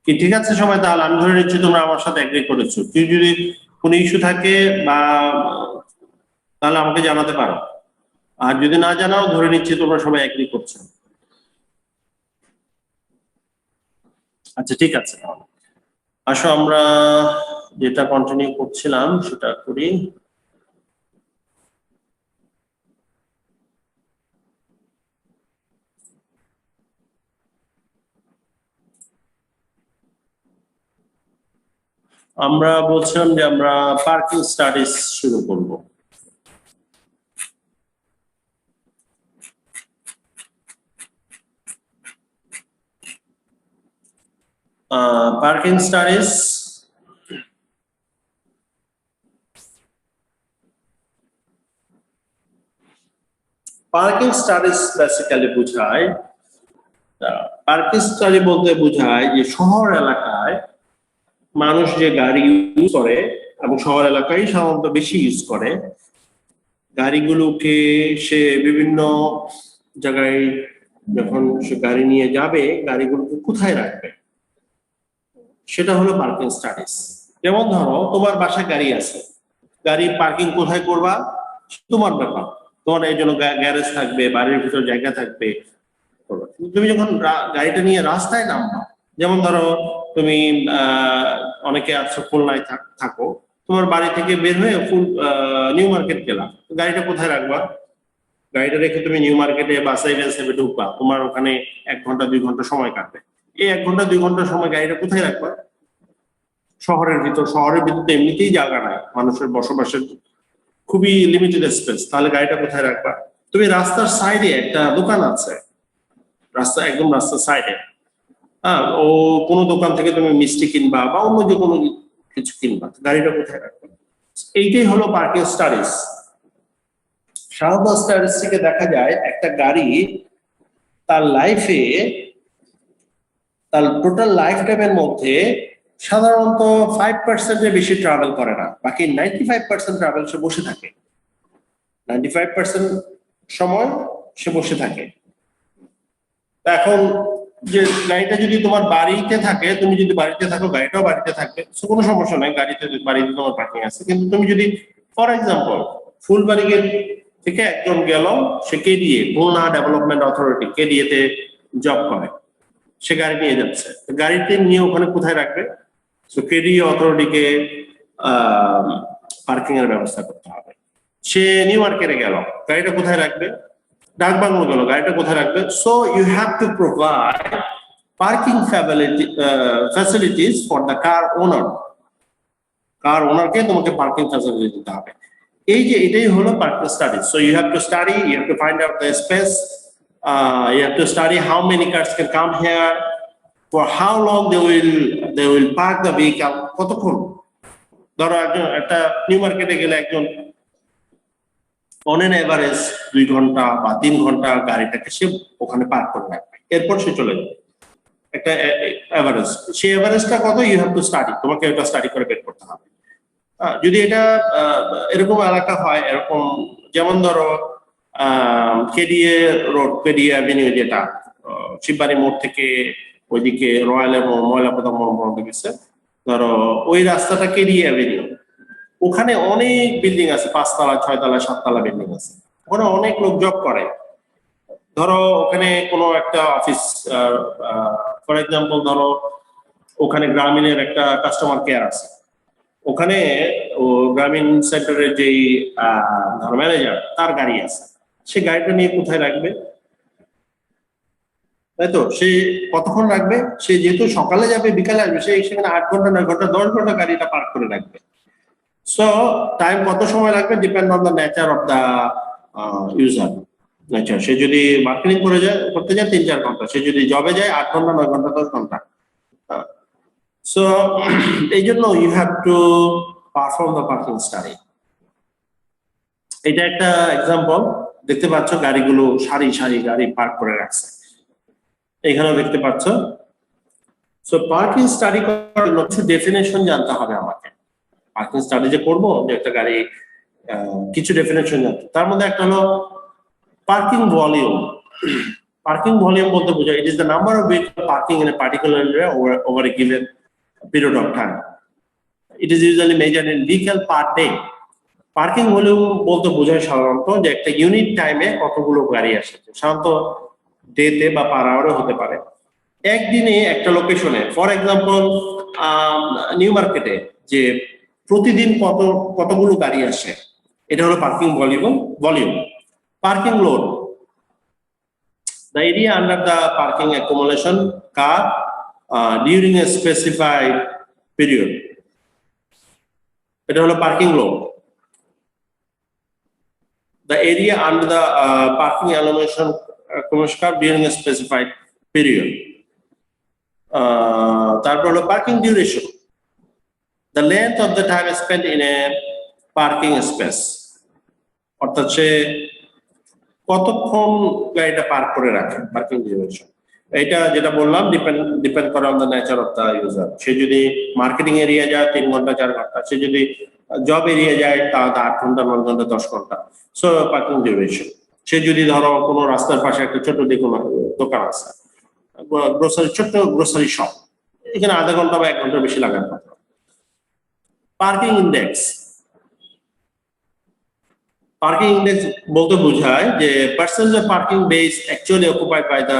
কি ঠিক আছে সবাই? তাহলে আমি ধরে নিচ্ছি তোমরা আমার সাথে এগ্রি করেছো। কেউ যদি কোনো ইস্যু থাকে বা তাহলে আমাকে জানাতে পারো, আর যদি না জানাও ধরে নিচ্ছি তোমরা সবাই এগ্রি করছো। আচ্ছা ঠিক আছে, আসো আমরা যেটা কন্টিনিউ করছিলাম সেটা করি। আমরা বলছিলাম যে আমরা পার্কিং স্টাডিজ শুরু করব। পার্কিং স্টাডিজ বেসিক্যালি বোঝায়, পার্কিং স্টাডি বলতে বোঝায় যে শহর এলাকায় মানুষ যে গাড়ি ইউজ করে, এবং শহর এলাকায় সাধারণত বেশি ইউজ করে, গাড়িগুলোকে সে বিভিন্ন জায়গায় যখন সে গাড়ি নিয়ে যাবে গাড়িগুলোকে কোথায় রাখবে, সেটা হলো পার্কিং স্টাডিজ। যেমন ধরো তোমার বাসায় গাড়ি আছে, গাড়ি পার্কিং কোথায় করবা তোমার ব্যাপার, তোমার এই জন্য গ্যারেজ থাকবে, বাড়ির ভিতর জায়গা থাকবে। তুমি যখন গাড়িটা নিয়ে রাস্তায় নামবা, যেমন ধরো তুমি অনেকে আছো খুলনায় থাকো, তোমার বাড়ি থেকে বের হয়ে নিউ মার্কেট গেলাম, গাড়িটা কোথায় রাখবা? গাড়িটা রেখে তুমি নিউ মার্কেটে বা সেভে ঢুকবা, তোমার ওখানে 1 ঘন্টা 2 ঘন্টা সময় কাটবে। এই 1 ঘন্টা 2 ঘন্টা সময় গাড়িটা কোথায় রাখবা? শহরের ভিতর তো এমনিতেই জায়গা নাই, মানুষের বসবাসের খুবই লিমিটেড স্পেস, তাহলে গাড়িটা কোথায় রাখবা? তুমি রাস্তার সাইডে একটা দোকান আছে, একদম রাস্তার সাইডে, হ্যাঁ, ও কোনো দোকান থেকে তুমি মিষ্টি কিনবা বা অন্য যে কোনো কিছু কিনবা, গাড়িটা কোথায় রাখবে? এইটাই হলো পার্কিং স্টাডিজ। সাধারণত স্ট্যাটিস্টিকে দেখা যায় একটা গাড়ি তার লাইফে, তার টোটাল লাইফ টাইমের মধ্যে সাধারণত 5% এর বেশি ট্রাভেল করে না, বাকি 95% ট্রাভেল সে বসে থাকে। 95% সময় সে বসে থাকে। এখন যে গাড়িটা যদি তোমার বাড়িতে থাকে, তুমি যদি বাড়িতে থাকো গাড়িটাও বাড়িতে থাকবে, কোনো সমস্যা নাই, বাড়িতে তোমার পার্কিং আছে। কিন্তু তুমি যদি ফর এক্সাম্পল ফুলবাড়ি থেকে একজন গেল, সে কেডিএ, খুলনা ডেভেলপমেন্ট অথরিটি, কেডিএতে জব করে, সে গাড়ি নিয়ে যাচ্ছে, গাড়িতে নিয়ে ওখানে কোথায় রাখবে? তো কেডিএ অথরিটিকে পার্কিং এর ব্যবস্থা করতে হবে। সে নিউ মার্কেটে গেল, গাড়িটা কোথায় রাখবে? ডাকবাংলো গেল, গাড়িটা কোথায় রাখবে? So you have to provide parking facilities for the car owner. Car ওনারকে তোমাকে পার্কিং ফ্যাসিলিটি দিতে হবে। এই যে এটাই হলো parking study. So you have to study, you have to find out the space, you have to study how many cars can come here, for how long they will park the vehicle, কতক্ষণ। ধরো একটা new মার্কেটে গেলে একজন on an average 2 ঘন্টা বা 3 ঘন্টা গাড়িটাকে সে ওখানে পার্ক করে রাখবে, এরপর সে চলে যাবে। একটা এভারেজ, সেই এভারেজটা কত ইউ হ্যাভ টু স্টাডি, তোমাকে এটা স্টাডি করে বের করতে হবে। যদি এটা এরকম এলাকা হয়, এরকম যেমন ধরো কেডিএ রোড, কেডিএ অ্যাভিনিউ, যেটা শিববাড়ি মোড় থেকে ওইদিকে রয়্যাল এবং ময়লাপদা মোড় গেছে, ধরো ওই রাস্তাটা কেডিএ অ্যাভিনিউ, ওখানে অনেক বিল্ডিং আছে, 5 তলা 6 তলা 7 তলা বিল্ডিং আছে, ওখানে অনেক লোক জব করে। ধরো ওখানে কোনো একটা অফিস, ফর এক্সাম্পল ধরো ওখানে গ্রামীণের একটা কাস্টমার কেয়ার আছে, ওখানে ও গ্রামীণ সেন্টারের যেই ম্যানেজার, তার গাড়ি আছে, সে গাড়িটা নিয়ে কোথায় রাখবে? তাই তো, সে কতক্ষণ রাখবে? সে যেহেতু সকালে যাবে বিকালে আসবে, সে সেখানে 8 ঘন্টা 9 ঘন্টা 10 ঘন্টা গাড়িটা পার্ক করে রাখবে। সো টাইম কত সময় লাগবে depend on the nature of the user. আচ্ছা, সে যদি মার্কেটিং করতে যায় 3-4 ঘন্টা, সে যদি জবে যায় 8 ঘন্টা 9 ঘন্টা 10 ঘন্টা। সো এই জন্য you have to perform the parking study. এটা একটা এক্সাম্পল, দেখতে পাচ্ছ গাড়িগুলো সারি সারি গাড়ি পার্ক করে রাখছে, এখানেও দেখতে পাচ্ছ। সো পার্কিং স্টাডি করার জন্য কিছু ডেফিনেশন জানতে হবে আমাকে। পার্কিং স্টাডি যে করবো, যে একটা গাড়ি কিছু ডেফিনেশন জানতে, তার মধ্যে একটা হলো পার্কিং ভলিউম। পার্কিং ভলিউম বলতে বোঝায় it is the number of vehicle parking in a particular area over a given period of time. It is usually measured in vehicle per day. Parking volume বলতে বোঝায় সাধারণত যে একটা unit টাইমে কতগুলো গাড়ি আসে, সাধারণত ডেতে বা পার আওয়ারে হতে পারে। একদিনে একটা লোকেশনে, ফর এক্সাম্পল নিউ মার্কেটে, যে প্রতিদিন কতগুলো গাড়ি আসে, এটা হলো parking volume. Parking load, the area under the parking accumulation car during a specified period, এটা হলো parking load. The area under the parking accumulation car during a specified period, তারপর হলো parking duration, the length of the time spent in a parking space, অর্থাৎ সে কতক্ষণ গাড়িটা park করে রাখে, parking duration. এটা যেটা বললাম ডিপেন্ড করে on the nature of the user. সে যদি মার্কেটিং এরিয়া যায় 3 ঘন্টা 4 ঘন্টা, সে যদি জব এরিয়া যায় তাহলে 8 ঘন্টা 9 ঘন্টা 10 ঘন্টা। So parking duration. সে যদি ধরো কোনো রাস্তার পাশে একটা ছোট দোকান আছে, ছোট্ট গ্রোসারি শপ, এখানে আধা ঘন্টা বা 1 ঘন্টার বেশি লাগার কথা। পার্কিং ইন্ডেক্স, পার্কিং ইন্ডেক্স বলতে বোঝায় যে percentage of parking base actually occupied by the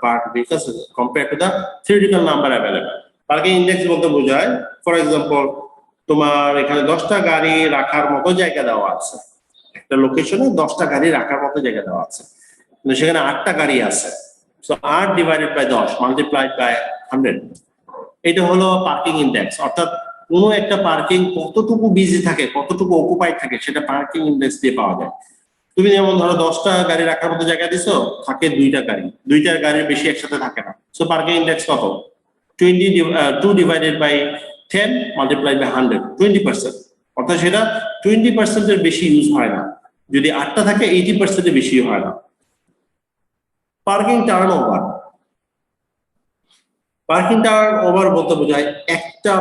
park vehicles compare to the theoretical number available. Parking index বলতে বোঝায়, ফর এক্সাম্পল তোমার এখানে 10টা গাড়ি রাখার মতো জায়গা দেওয়া আছে, একটা লোকেশনে 10টা গাড়ি রাখার মতো জায়গা দেওয়া আছে, কিন্তু সেখানে 8টা গাড়ি আছে। So 8 divided by 10 multiplied by 100, এটা হলো পার্কিং ইন্ডেক্স। অর্থাৎ কোনো একটা পার্কিং কতটুকু বিজি থাকে, কতটুকু অকুপাইড থাকে, সেটা পার্কিং ইন্ডেক্স দিয়ে পাওয়া যায়। তুমি যেমন ধরো 10টা গাড়ি রাখার মতো জায়গা দিছো, থাকে 2টা গাড়ি, 2টার গাড়ির বেশি একসাথে থাকে না। সো পার্কিং ইন্ডেক্স কত? 2 ডিভাইডেড বাই 10 মাল্টিপ্লাইড বাই 100, 20%। অর্থাৎ সেটা 20% এর বেশি ইউজ হয় না। যদি 8টা থাকে 80% এর বেশি হয় না। Parking turn over, parking turn over বলতে বোঝায় একটা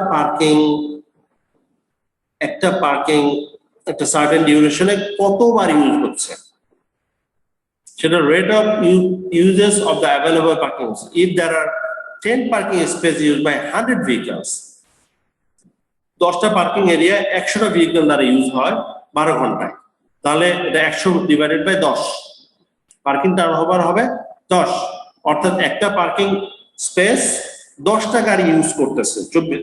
পার্কিং একটা সার্টেন ডিউরেশনে কতবার ইউজ হচ্ছে, সেটা rate of uses of the available parking. If there are 10 parking space use by 100 vehicles, 10টা পার্কিং এরিয়া 100টা ভেহিকল দ্বারা ইউজ হয় 12 ঘন্টায়, তাহলে এটা 100 divided by 10, parking turn over হবে 10। অর্থাৎ একটা পার্কিং স্পেস 10টা গাড়ি ইউজ করতেছে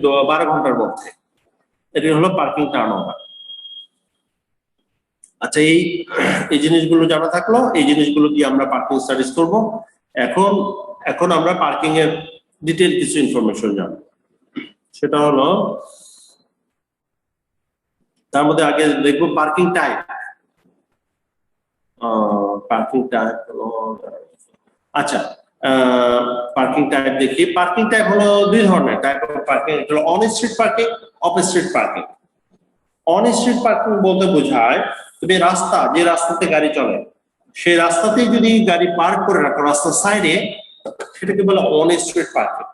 12 ঘন্টার মধ্যে, এটি হলো পার্কিং টার্ন ওভার। আচ্ছা, এই জিনিসগুলো জানা থাকলো, এই জিনিসগুলো দিয়ে আমরা পার্কিং স্টাডিজ করব। এখন আমরা পার্কিং এর ডিটেইল কিছু ইনফরমেশন জানবো। সেটা হলো, তার মধ্যে আগে দেখবো পার্কিং টাইপ। পার্কিং টাইপ হলো, আচ্ছা পার্কিং টাইপ দেখি। পার্কিং টাইপ হলো 2 ধরনের টাইপ অফ পার্কিং, এটা হলো on street parking, of street parking. On street parking বলতে বোঝায় তুমি রাস্তা, যে রাস্তাতে গাড়ি চলে সেই রাস্তাতেই যদি গাড়ি পার্ক করে রাখো রাস্তার সাইডে, সেটাকে বলে অন স্ট্রিট পার্কিং।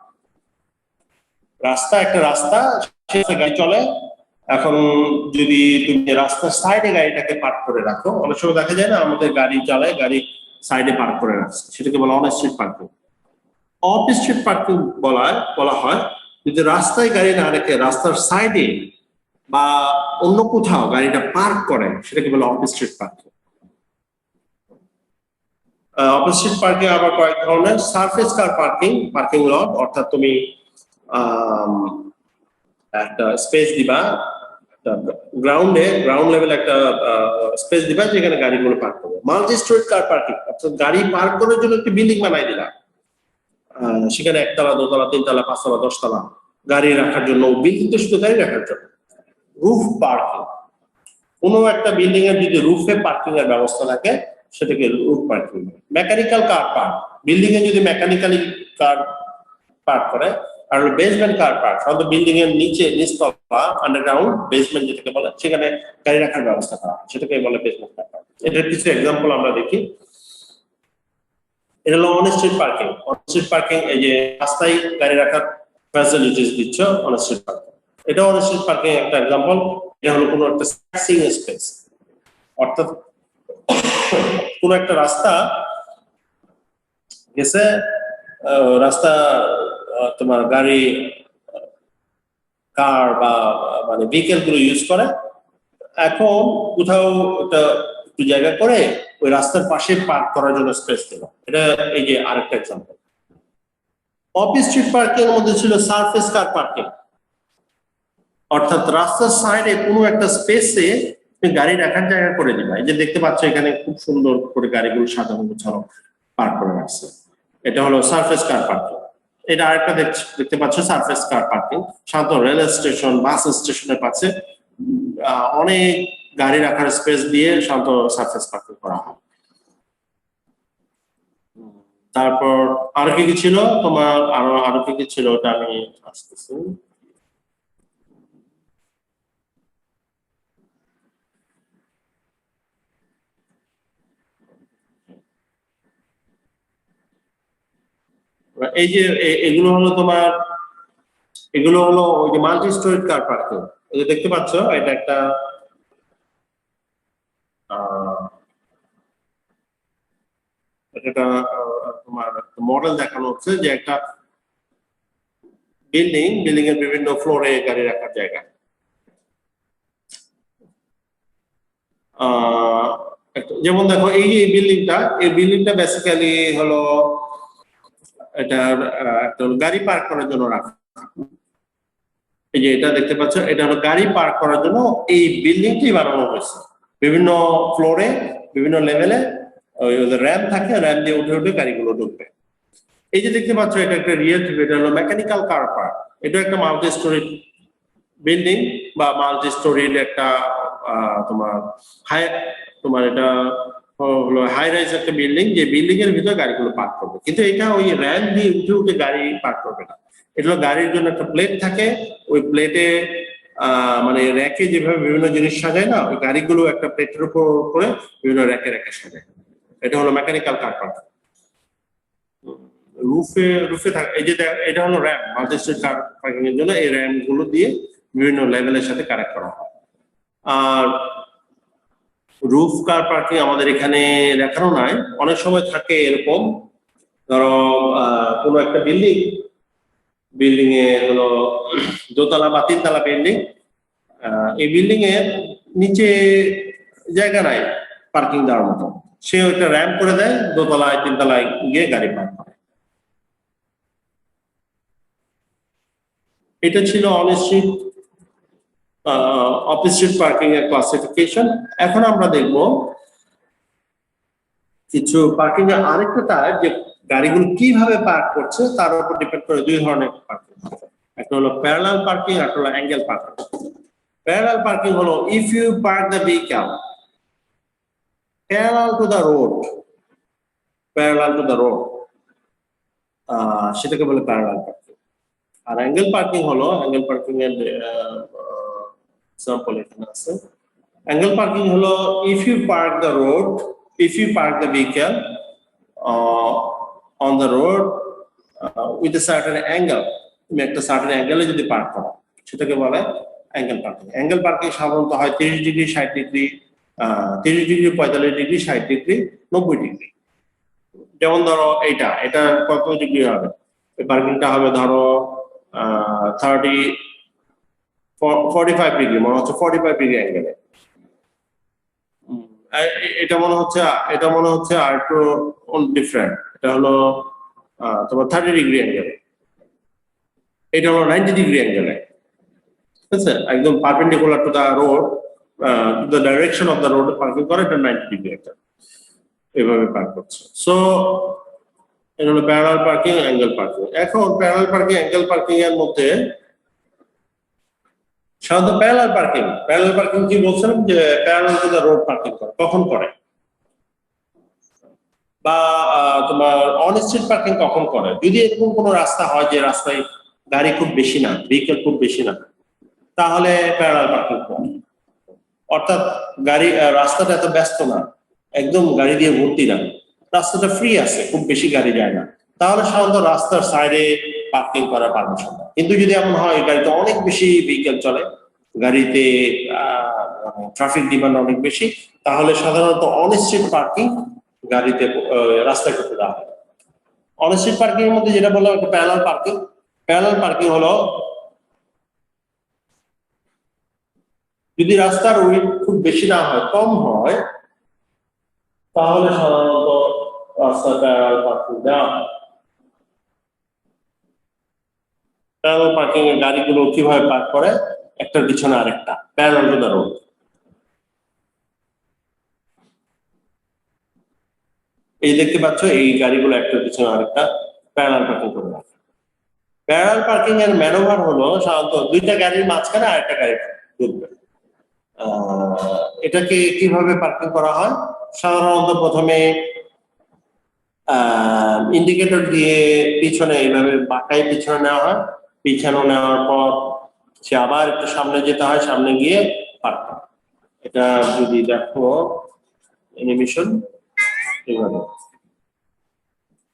একটা রাস্তা, সেখানে গাড়ি চলে, এখন যদি তুমি রাস্তার সাইডে গাড়িটাকে পার্ক করে রাখো, অনেক সময় দেখা যায় না আমাদের গাড়ি চালায়, গাড়ি সাইডে পার্ক করে রাখছে, সেটাকে বলে on street parking. Of street parking বলা হয় যদি রাস্তায় গাড়ি না রেখে রাস্তার সাইডে বা অন্য কোথাও গাড়িটা পার্ক করে, সেটাকে বলে of street parking. Of street parking আবার কয়েক ধরনের। সারফেস কার পার্কিং লট, অর্থাৎ তুমি একটা স্পেস দিবা, গ্রাউন্ড লেভেল একটা স্পেস দিবা যেখানে গাড়িগুলো পার্ক করবে। মাল্টি স্টোরেজ কার পার্কিং, অর্থাৎ গাড়ি পার্ক করার জন্য একটি বিল্ডিং বানাই দিলা, সেখানে 1 তলা 2 তলা 3 তলা 5 তলা 10 তলা গাড়ি রাখার জন্য, বিল্ডিং তো শুধু গাড়ি রাখার জন্য। রুফ পার্কিং, কোনো একটা বিল্ডিং এর যদি রুফে পার্কিং এর ব্যবস্থা থাকে সেটাকে roof parking. Mechanical car park, building এ যদি মেকানিক্যালি কার পার্ক করে। আর বেসমেন্ট কার পার্ক, সাধারণত বিল্ডিং এর নিচতলা আন্ডারগ্রাউন্ড বেসমেন্ট যেটাকে বলে, সেখানে গাড়ি রাখার ব্যবস্থা করা, সেটাকে বলে বেসমেন্ট কার পার্ক। এটার কিছু এক্সাম্পল আমরা দেখি। এটা হলো on street parking. On street parking, এই যে রাস্তায় গাড়ি রাখার ফ্যাসিলিটিস দিচ্ছ, অন স্ট্রিট পার্কিং। এটা অন স্ট্রিট পার্কিং একটা এক্সাম্পল। এটা হলো কোনো একটা সিং স্পেস, অর্থাৎ কোনো একটা রাস্তা গেছে রাস্তা তোমার গাড়ি কার বা মানে ভেহিকেল গুলো ইউজ করে, এখন কোথাও একটা একটু জায়গা করে ওই রাস্তার পাশে পার্ক করার জন্য স্পেস দিল। এটা এই যে আরেকটা এক্সাম্পল। অফিস স্ট্রিট পার্কিং এর মধ্যে ছিল সারফেস কার পার্কিং, অর্থাৎ রাস্তার সাইডে কোনো একটা স্পেসে গাড়ি রাখার জায়গা করে দিবা। এই যে দেখতে পাচ্ছ এখানে খুব সুন্দর করে গাড়িগুলো সাজানো গোছানো পার্ক করে রাখছে, এটা হলো সারফেস কার পার্কিং। এটা আরেকটা দেখতে পাচ্ছ সারফেস কার পার্কিং, সাধারণত রেল স্টেশন বাস স্টেশনের পাশে অনেক গাড়ি রাখার স্পেস দিয়ে সাধারণত সারফেস পার্কিং করা হয়। তারপর আরো কি কি ছিল তোমার, আরো কি কি ছিল ওটা আমি আসতেছি। এই যে এগুলো হলো তোমার, এগুলো হলো ওই যে মাল্টি স্টোরেজ কার পার্কিং। এই যে দেখতে পাচ্ছ এটা একটা এটা তোমার মডেল দেখানো হচ্ছে যে একটা বিল্ডিং এর বিভিন্ন ফ্লোরে গাড়ি রাখার জায়গা। যেমন দেখো এই যে বিল্ডিংটা বেসিক্যালি হলো এটা একটা গাড়ি পার্ক করার জন্য রাখা। এই যে এটা দেখতে পাচ্ছ এটা হলো গাড়ি পার্ক করার জন্য এই বিল্ডিংটি বানানো হয়েছে। বিভিন্ন ফ্লোরে বিভিন্ন লেভেলে ওই র্যাম্প থাকে, র্যাম্প দিয়ে উঠে উঠে গাড়িগুলো ঢুকবে। এই যে দেখতে পাচ্ছ এটা একটা রিয়েল, এটা হলো মেকানিক্যাল কার পার্ক। এটা একটা মাল্টি স্টোরি বিল্ডিং বা মাল্টি স্টোরির একটা তোমার এটা হলো হাই রাইজ একটা বিল্ডিং, যে বিল্ডিং এর ভিতরে গাড়িগুলো পার্ক করবে। কিন্তু এটা ওই র্যাম্প দিয়ে উঠে উঠে গাড়ি পার্ক করবে না, এটা হলো গাড়ির জন্য একটা প্লেট থাকে, ওই প্লেটে মানে র্যাকে যেভাবে বিভিন্ন জিনিস সাজায় না, ওই গাড়িগুলো একটা প্লেটের উপর করে বিভিন্ন র্যাকে র্যাকে সাজায়। এটা হলো মেকানিক্যাল কার পার্ক। রুফে থাকে এই যে এটা হলো ramp, multi story car parking এর জন্য এই র্যাম্প গুলো দিয়ে বিভিন্ন লেভেলের সাথে কানেক্ট করা হয়। আর রুফ কার পার্কিং আমাদের এখানে দেখানো নাই, অনেক সময় থাকে এরকম, ধরো কোনো একটা বিল্ডিং এ হলো দোতলা বা তিনতলা বিল্ডিং, এই বিল্ডিং এর নিচে জায়গা নাই পার্কিং দেওয়ার মতো, সে ওইটা র্যাম্প করে দেয়, দোতলায় তিনতলায় গিয়ে গাড়ি পার্ক করে। এটা ছিল অফিস স্ট্রিট পার্কিং এর ক্লাসিফিকেশন। এখন আমরা দেখব কিছু পার্কিং এর আরেকটা টাইপ, যে গাড়িগুলো কিভাবে পার্ক করছে তার উপর ডিপেন্ড করে দুই ধরনের পার্কিং। একটা হলো প্যারালাল পার্কিং, একটা হলো অ্যাঙ্গেল পার্কিং। প্যারালাল পার্কিং হলো if you park the vehicle parallel to the road, সেটাকে বলে প্যারালাল পার্কিং। আর অ্যাঙ্গেল পার্কিং হলো, অ্যাঙ্গেল পার্কিং এর এক্সাম্পল এখানে আছে। অ্যাঙ্গেল পার্কিং হলো if you park the vehicle on the road with a certain angle, তুমি একটা সার্টেন অ্যাঙ্গেলে যদি পার্ক করো সেটাকে বলে অ্যাঙ্গেল পার্কিং। অ্যাঙ্গেল পার্কিং সাধারণত হয় 30 degree 60 degree, 30 degree 45 degree 60 degree 90 degree. যেমন ধরো এটা কত ডিগ্রি হবে, এই পার্কিংটা হবে ধরো 45 ডিগ্রি, মনে হচ্ছে 45 ডিগ্রি অ্যাঙ্গেলে। এটা মনে হচ্ছে আর একটু ডিফারেন্ট, এটা হলো তোমার 30 ডিগ্রি অ্যাঙ্গেলে, এটা হলো 90 ডিগ্রি অ্যাঙ্গেলে। ঠিক আছে, একদম perpendicular to the road, the direction of the road parking করে, এটা 90 ডিগ্রি একটা এভাবে পার্ক করছে। সো এটা হলো প্যারালাল পার্কিং, অ্যাঙ্গেল পার্কিং। এখন প্যারালাল পার্কিং অ্যাঙ্গেল পার্কিং এর মধ্যে সাধারণত প্যারালাল পার্কিং কি বলছিলাম, যে parallel to the road parking করে, কখন করে, বা তোমার অন স্ট্রিট পার্কিং কখন করে, যদি এরকম কোনো রাস্তা হয় যে রাস্তায় গাড়ি খুব বেশি না, ভেহিকেল খুব বেশি না, তাহলে প্যারালাল পার্কিং করে। অর্থাৎ রাস্তাটা এত ব্যস্ত না, একদম গাড়ি দিয়ে ভর্তি না, রাস্তাটা ফ্রি আছে, খুব বেশি গাড়ি যায় না, তাহলে সাধারণত রাস্তার সাইডে পার্কিং করা পারমিশন। কিন্তু যদি এমন হয় গাড়িতে অনেক বেশি ভেহিকেল চলে, গাড়িতে ট্রাফিক ডিমান্ড অনেক বেশি, তাহলে সাধারণত অন স্ট্রিট পার্কিং গাড়িতে রাস্তায় করতে দেওয়া হয়। অন স্ট্রিট পার্কিং এর মধ্যে যেটা বললাম একটা প্যারালাল পার্কিং। প্যারালাল পার্কিং হলো যদি রাস্তার উইডথ খুব বেশি না হয়, কম হয়, তাহলে সাধারণত রাস্তায় প্যারালাল পার্কিং দেওয়া হয়। প্যারালাল পার্কিং এর গাড়িগুলো কিভাবে পার্ক করে, একটার পিছনে আরেকটা, প্যারালাল টু দ্য রোড। এই দেখতে পাচ্ছ এই গাড়িগুলো একটার পিছনে আরেকটা প্যারালাল পার্কিং করে রাখে। প্যারালাল পার্কিং এর ম্যানোভার হলো সাধারণত দুইটা গাড়ির মাঝখানে আরেকটা গাড়ি ঢুকবে। এটাকে কিভাবে পার্কিং করা হয়, সাধারণত প্রথমে ইন্ডিকেটর দিয়ে পিছনে এইভাবে বাঁকায় পিছনে নেওয়া হয়, পিছনে নেওয়ার পর সে আবার একটু সামনে যেতে হয়, সামনে গিয়ে পার্ক করে। এটা যদি দেখো অ্যানিমেশন এইভাবে,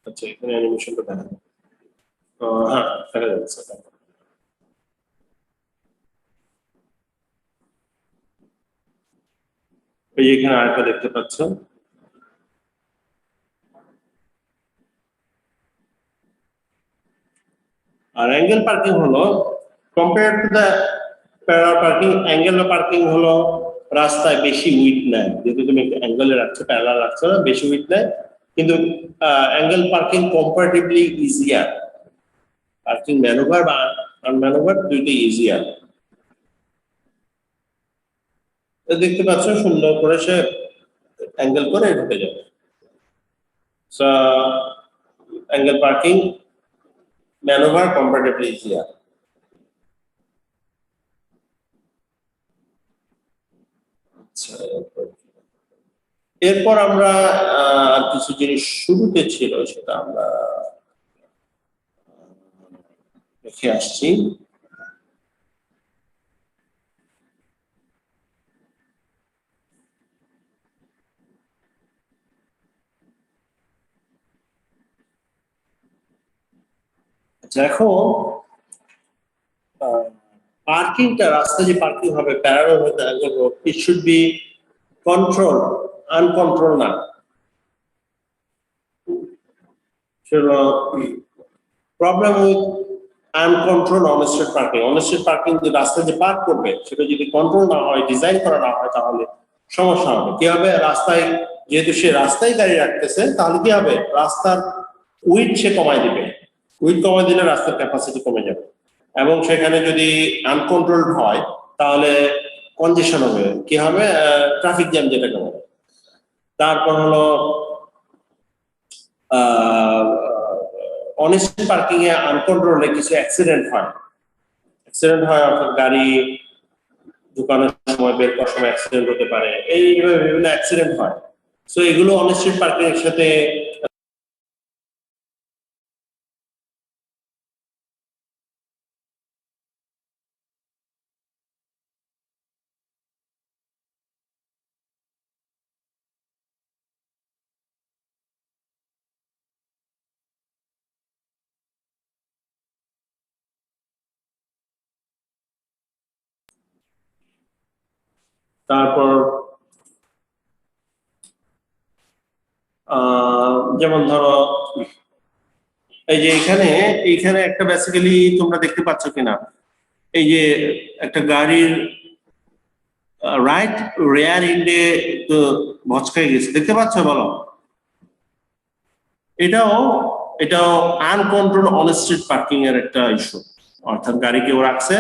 আচ্ছা এখানে অ্যানিমেশনটা দেখা হ্যাঁ দেখা যাচ্ছে। এই যে এখানে আরেকটা দেখতে পাচ্ছ, আর অ্যাঙ্গেল পার্কিং হলো compare to the parallel parking. Angle parking হলো রাস্তায় বেশি উইডথ নেয়, যেহেতু তুমি অ্যাঙ্গেলে রাখছো, প্যারালাল রাখছো না, বেশি উইডথ নেয়, কিন্তু angle parking comparatively easier. Parking manoeuvre বা আনম্যানুভার দুইটাই ইজিয়ার। দেখতে পাচ্ছ সুন্দর করে সে অ্যাঙ্গেল করে ঢুকে যাবে। Angle parking manoeuvre comparatively easier. এরপর আমরা কিছু জিনিস শুরুতে ছিল সেটা আমরা দেখে আসছি। দেখো পার্কিংটা, রাস্তা যে পার্কিং হবে প্যারালাল হতে it should be control, uncontrol না। Problem with uncontrol on street parking. On street parking যে রাস্তা যে পার্ক করবে সেটা যদি কন্ট্রোল না হয়, ডিজাইন করা না হয়, তাহলে সমস্যা হবে। কি হবে, রাস্তায় যেহেতু সে রাস্তায় গাড়ি রাখতেছে, তাহলে কি হবে, রাস্তার উইডথ সে কমায় দিবে। উইডথ কমায় দিলে রাস্তার ক্যাপাসিটি কমে যাবে, এবং সেখানে যদি আনকন্ট্রোলড হয় তাহলে কনজেশন হবে, কি হবে, ট্রাফিক জ্যাম যেটাকে বলে। তারপর হলো অন স্ট্রিট পার্কিং এ আনকন্ট্রোলে কিছু অ্যাক্সিডেন্ট হয়। অ্যাক্সিডেন্ট হয় অর্থাৎ গাড়ি ঢুকানোর সময়, বের করার সময় অ্যাক্সিডেন্ট হতে পারে, এইভাবে বিভিন্ন অ্যাক্সিডেন্ট হয়। সো এগুলো অন স্ট্রিট পার্কিং এর সাথে তারপর যেমন ধরো এই যে এইখানে একটা বেসিক্যালি তোমরা দেখতে পাচ্ছ কিনা, এই যে একটা গাড়ির রাইট রেয়ার ইন্ডে তো ভচকাই গেছে, দেখতে পাচ্ছ, বলো। এটাও আনকন্ট্রোল অন স্ট্রিট পার্কিং এর একটা ইস্যু। অর্থাৎ গাড়ি কেউ রাখছে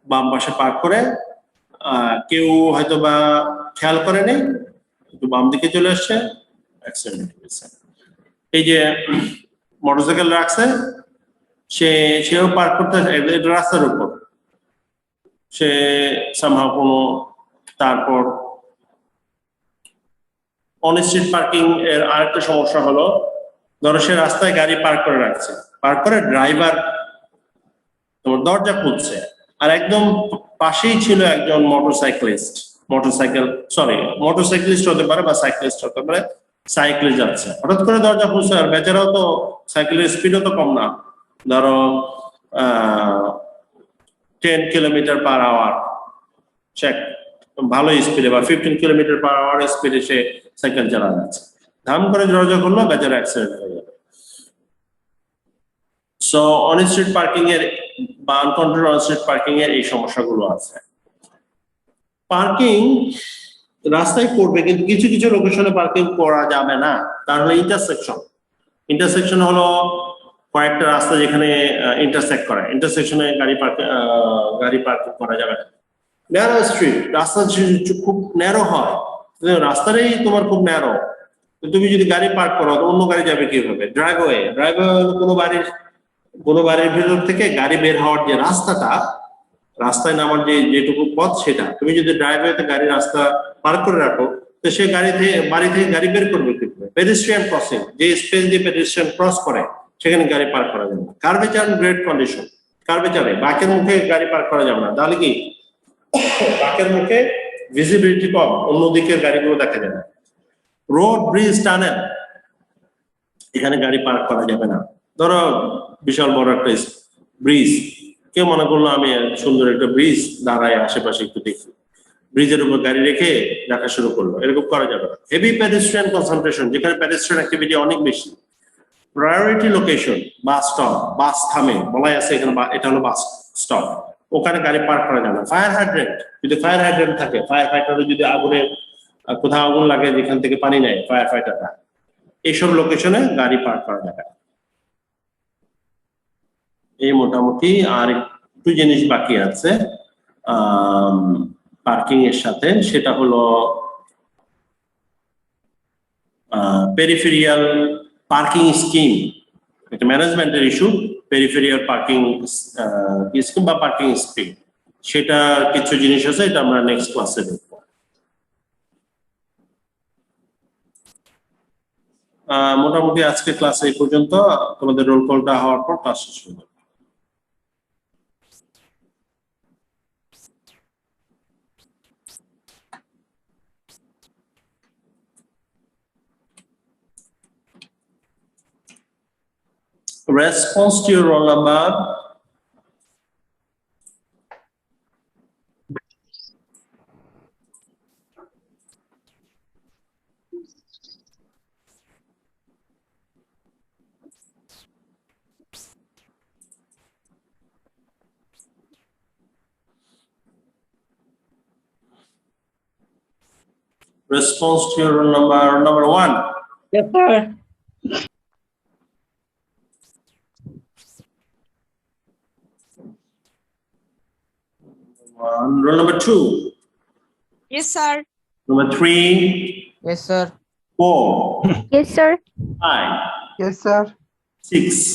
বাম পাশে পার্ক করে, কেউ হয়তো বা খেয়াল করে নেই, একটু বাম দিকে চলে আসছে, অ্যাক্সিডেন্ট হয়েছে। এই যে মোটরসাইকেল রাখছে, সেও পার্ক করতে রাস্তার উপর, সে সামহাও কোনো, তারপর অন স্ট্রিট পার্কিং এর আরেকটা সমস্যা হলো, ধরো সে রাস্তায় গাড়ি পার্ক করে রাখছে, পার্ক করে ড্রাইভার তোমার দরজা খুলছে, আর একদম পাশেই ছিল একজন মোটরসাইকেলিস্ট হতে পারে বা সাইক্লিস্ট হতে পারে, সাইকেলে যাচ্ছে, হঠাৎ করে দরজা খুলছে, আর বেচারাও তো সাইকেলের স্পিডও তো কম না, ধরো 10 কিলোমিটার পার আওয়ার, ভালো স্পিডে বা 15 কিলোমিটার পার আওয়ার স্পিডে সে সাইকেল চালা যাচ্ছে, ধাম করে দরজা খুললো, বেচারা অ্যাক্সিডেন্ট হয়ে যাবে। সো অন স্ট্রিট পার্কিং এর বা আনকন্ট্রোল অন স্ট্রিট পার্কিং এর এই সমস্যাগুলো আছে। পার্কিং রাস্তায় করবে, কিন্তু কিছু কিছু লোকেশনে পার্কিং করা যাবে না, কারণ হলো ইন্টারসেকশন। ইন্টারসেকশন হলো কয়েকটা রাস্তা যেখানে ইন্টারসেক্ট করে, ইন্টারসেকশনে গাড়ি পার্কিং করা যাবে না। ন্যারো স্ট্রিট, রাস্তা খুব ন্যারো হয়, রাস্তাটাই তোমার খুব ন্যারো, তুমি যদি গাড়ি পার্ক করো তো অন্য গাড়ি যাবে কিভাবে? ড্রাইভওয়ে হলো কোনো বাড়ির ভেতর থেকে গাড়ি বের হওয়ার যে রাস্তাটা, রাস্তায় নামার যেটুকু পথ, সেটা তুমি যদি ড্রাইভওয়েতে গাড়ি রাস্তা পার্ক করে রাখো, তো সে বাড়ি থেকে গাড়ি বের করবে কিভাবে? পেডেস্ট্রিয়ান ক্রসিং, যে স্পেস দিয়ে পেডেস্ট্রিয়ান ক্রস করে সেখানে গাড়ি পার্ক করা যাবে না। কার্ভেচার গ্রেড কন্ডিশন, কার্ভেচারে বাঁকের মুখে গাড়ি পার্ক করা যাবে না, তাহলে কি বাঁকের মুখে ভিজিবিলিটি কম, অন্য দিকের গাড়িগুলো দেখা যাবে। রোড, ব্রিজ, টানেল, এখানে গাড়ি পার্ক করা যাবে না। ধরো বিশাল বড় একটা ব্রিজ, কেউ মনে করলো আমি সুন্দর একটা ব্রিজ দাঁড়ায় আশেপাশে একটু দেখি, ব্রিজের উপর গাড়ি রেখে দেখা শুরু করলো, এরকম করা যাবে না। হেভি পেডেস্ট্রিয়ান কনসেন্ট্রেশন, যেখানে পেডেস্ট্রিয়ান অ্যাক্টিভিটি অনেক বেশি। প্রায়োরিটি লোকেশন, বাস স্টপ, বাস থামে, বলাই আছে এখানে এটা হলো বাস স্টপ, ওখানে গাড়ি পার্ক করা যাবে না। ফায়ার হাইড্রেন্ট, যদি ফায়ার হাইড্রেন্ট থাকে, ফায়ার ফাইটারে যদি কোথাও আগুন লাগে যেখান থেকে পানি নেয় ফায়ার ফাইটাররা, এইসব লোকেশনে গাড়ি পার্ক করা যাবে না। এই মোটামুটি আর একটু জিনিস বাকি আছে পার্কিং এর সাথে, সেটা হলো পেরিফেরিয়াল পার্কিং স্কিম, এটা ম্যানেজমেন্টের ইস্যু। পেরিফেরিয়াল পার্কিং স্কিম বা পার্কিং স্কিম, সেটা কিছু জিনিস আছে, এটা আমরা নেক্সট ক্লাসে দেখব। মোটামুটি আজকে ক্লাস এই পর্যন্ত। তোমাদের রোল কলটা হওয়ার পর ক্লাস শেষ হয়ে যাবে। Response to your roll number. Response to your roll number 1.
Yes, sir.
Roll number 2.
Yes, sir.
Number 3.
Yes, sir.
4.
Yes, sir.
5.
Yes, sir.
6.